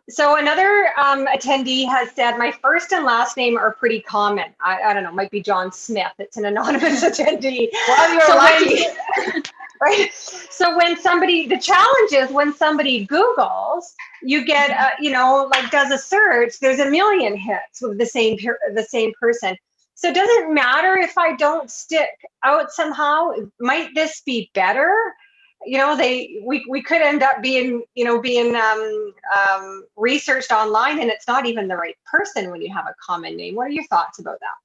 So another attendee has said, my first and last name are pretty common. I don't know, might be John Smith. It's an anonymous attendee. Well, you're lucky. Right. So when somebody, the challenge is when somebody Googles, you get, like does a search, there's a million hits with the same person. So does it matter if I don't stick out somehow? Might this be better? We could end up being researched online and it's not even the right person when you have a common name. What are your thoughts about that?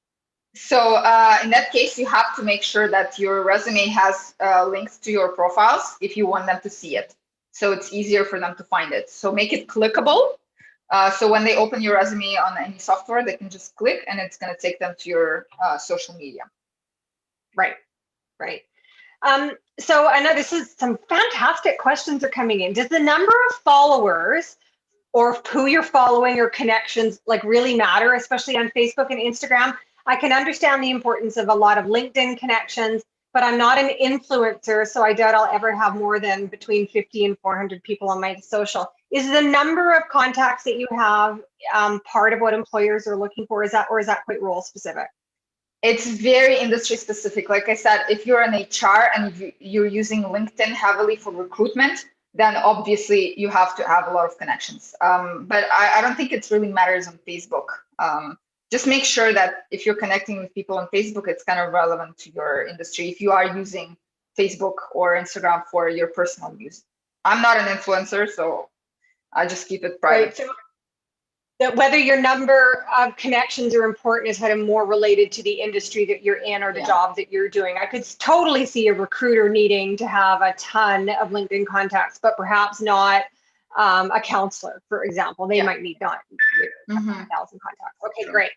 So in that case, you have to make sure that your resume has links to your profiles if you want them to see it. So it's easier for them to find it. So make it clickable. So when they open your resume on any software, they can just click and it's going to take them to your social media. Right, right. So I know this is some fantastic questions are coming in. Does the number of followers or who you're following or connections like really matter, especially on Facebook and Instagram? I can understand the importance of a lot of LinkedIn connections, but I'm not an influencer, so I doubt I'll ever have more than between 50 and 400 people on my social. Is the number of contacts that you have part of what employers are looking for? Or is that quite role specific? It's very industry specific. Like I said, if you're in HR and you're using LinkedIn heavily for recruitment, then obviously you have to have a lot of connections. But I don't think it really matters on Facebook. Just make sure that if you're connecting with people on Facebook, it's kind of relevant to your industry if you are using Facebook or Instagram for your personal use. I'm not an influencer, so I just keep it private. Right. So that whether your number of connections are important is kind of more related to the industry that you're in or the job that you're doing. I could totally see a recruiter needing to have a ton of LinkedIn contacts, but perhaps not a counselor, for example. They might need not 1,000 contacts. Okay, great.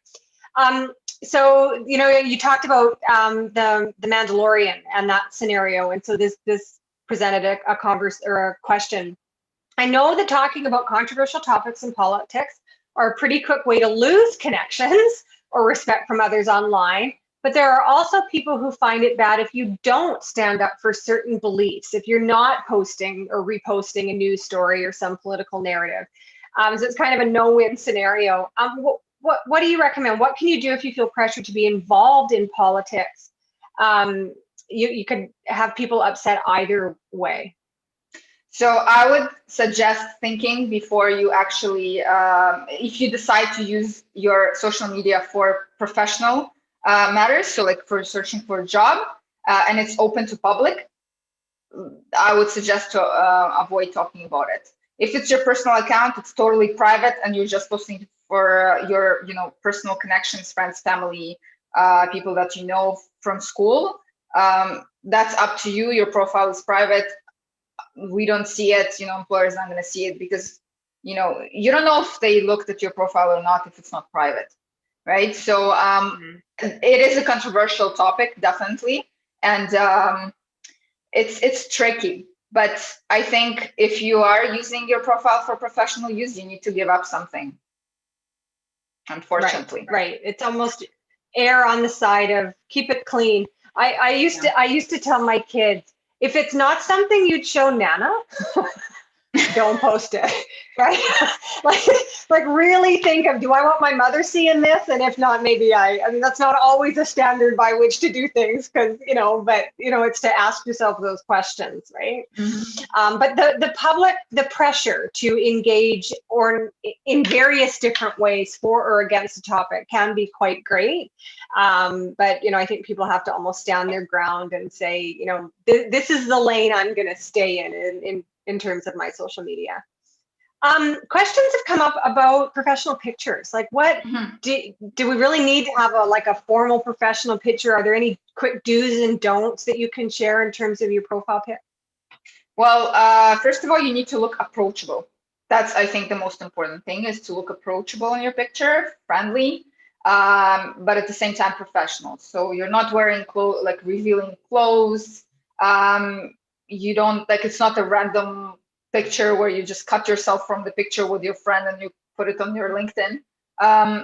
So, you know, you talked about the Mandalorian and that scenario. And so this presented a question. I know that talking about controversial topics in politics are a pretty quick way to lose connections or respect from others online. But there are also people who find it bad if you don't stand up for certain beliefs, if you're not posting or reposting a news story or some political narrative. So it's kind of a no-win scenario. What do you recommend? What can you do if you feel pressure to be involved in politics? You could have people upset either way. So I would suggest thinking before you actually, if you decide to use your social media for professional matters, so like for searching for a job, and it's open to public, I would suggest to avoid talking about it. If it's your personal account, it's totally private, and you're just posting for your, personal connections, friends, family, people that you know from school. That's up to you. Your profile is private. We don't see it, employers aren't going to see it because, you don't know if they looked at your profile or not if it's not private, right? So it is a controversial topic, definitely, and it's tricky. But I think if you are using your profile for professional use, you need to give up something, unfortunately. Right. It's almost err on the side of keep it clean. I used to tell my kids, if it's not something you'd show Nana, don't post it, right? like really think of, do I want my mother seeing this? And if not, maybe I mean, that's not always a standard by which to do things because, but, it's to ask yourself those questions, right? But the pressure to engage or in various different ways for or against a topic can be quite great. But, I think people have to almost stand their ground and say, this is the lane I'm going to stay in terms of my social media. Questions have come up about professional pictures. Like what do we really need to have a formal professional picture? Are there any quick do's and don'ts that you can share in terms of your profile pic? Well, first of all, you need to look approachable. That's, I think, the most important thing is to look approachable in your picture, friendly, but at the same time professional. So you're not wearing clothes, like revealing clothes. You don't it's not a random picture where you just cut yourself from the picture with your friend and you put it on your LinkedIn.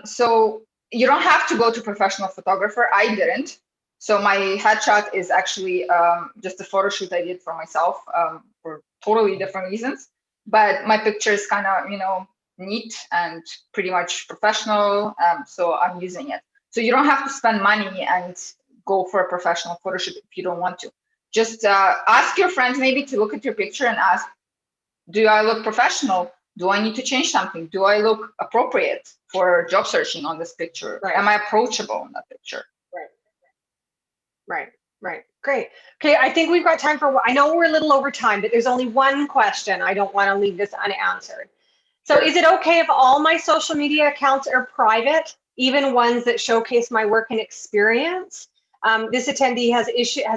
So you don't have to go to professional photographer. I didn't. So my headshot is actually just a photo shoot I did for myself for totally different reasons. But my picture is kind of, neat and pretty much professional. So I'm using it. So you don't have to spend money and go for a professional photo shoot if you don't want to. Just ask your friends maybe to look at your picture and ask, do I look professional? Do I need to change something? Do I look appropriate for job searching on this picture? Right. Am I approachable in that picture? Right. Great. Okay, I think we've got time for, I know we're a little over time, but there's only one question. I don't want to leave this unanswered. So is it okay if all my social media accounts are private even ones that showcase my work and experience. This attendee has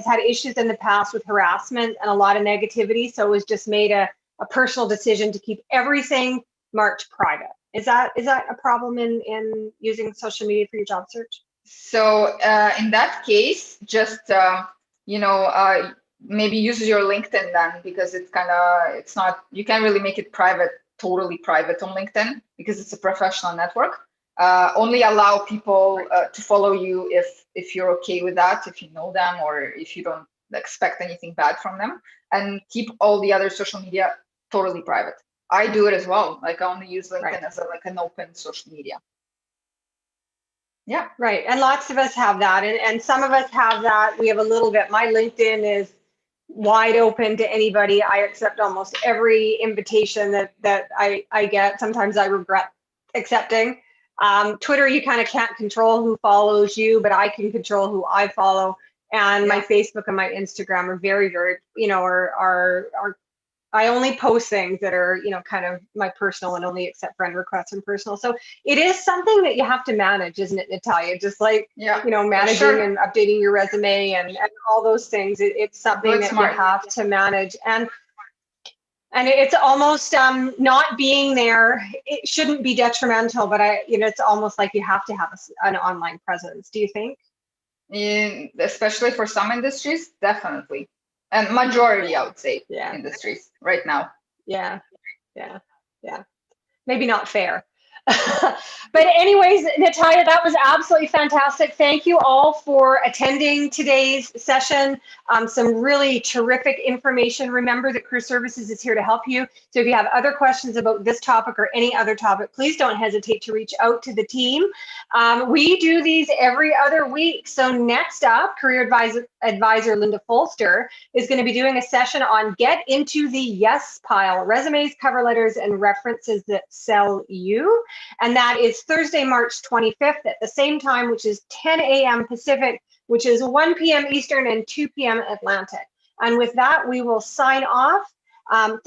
had issues in the past with harassment and a lot of negativity, so it was just made a personal decision to keep everything marked private. Is that a problem in using social media for your job search? So in that case, just maybe use your LinkedIn then, because it's not, you can't really make it private, totally private on LinkedIn, because it's a professional network. Only allow people to follow you if you're okay with that, if you know them, or if you don't expect anything bad from them, and keep all the other social media totally private. I do it as well. Like, I only use LinkedIn as an open social media. Yeah. Right. And lots of us have that. And some of us have that. We have a little bit. My LinkedIn is wide open to anybody. I accept almost every invitation that I get. Sometimes I regret accepting. Twitter, you kind of can't control who follows you, but I can control who I follow. And my Facebook and my Instagram are very, very, are I only post things that are, kind of my personal, and only accept friend requests and personal. So it is something that you have to manage, isn't it, Natalia? Just like, managing and updating your resume and all those things. It's something that you have to manage. And it's almost not being there. It shouldn't be detrimental, but it's almost like you have to have an online presence. Do you think? Especially for some industries, definitely. And majority, I would say, industries right now. Yeah. Maybe not fair. But anyways, Natalia, that was absolutely fantastic. Thank you all for attending today's session. Some really terrific information. Remember that Career Services is here to help you. So if you have other questions about this topic or any other topic, please don't hesitate to reach out to the team. We do these every other week. So next up, Career Advisor Linda Folster is going to be doing a session on Get Into the Yes Pile, resumes, cover letters, and references that sell you. And that is Thursday, March 25th at the same time, which is 10 a.m. Pacific, which is 1 p.m. Eastern and 2 p.m. Atlantic. And with that, we will sign off. Thank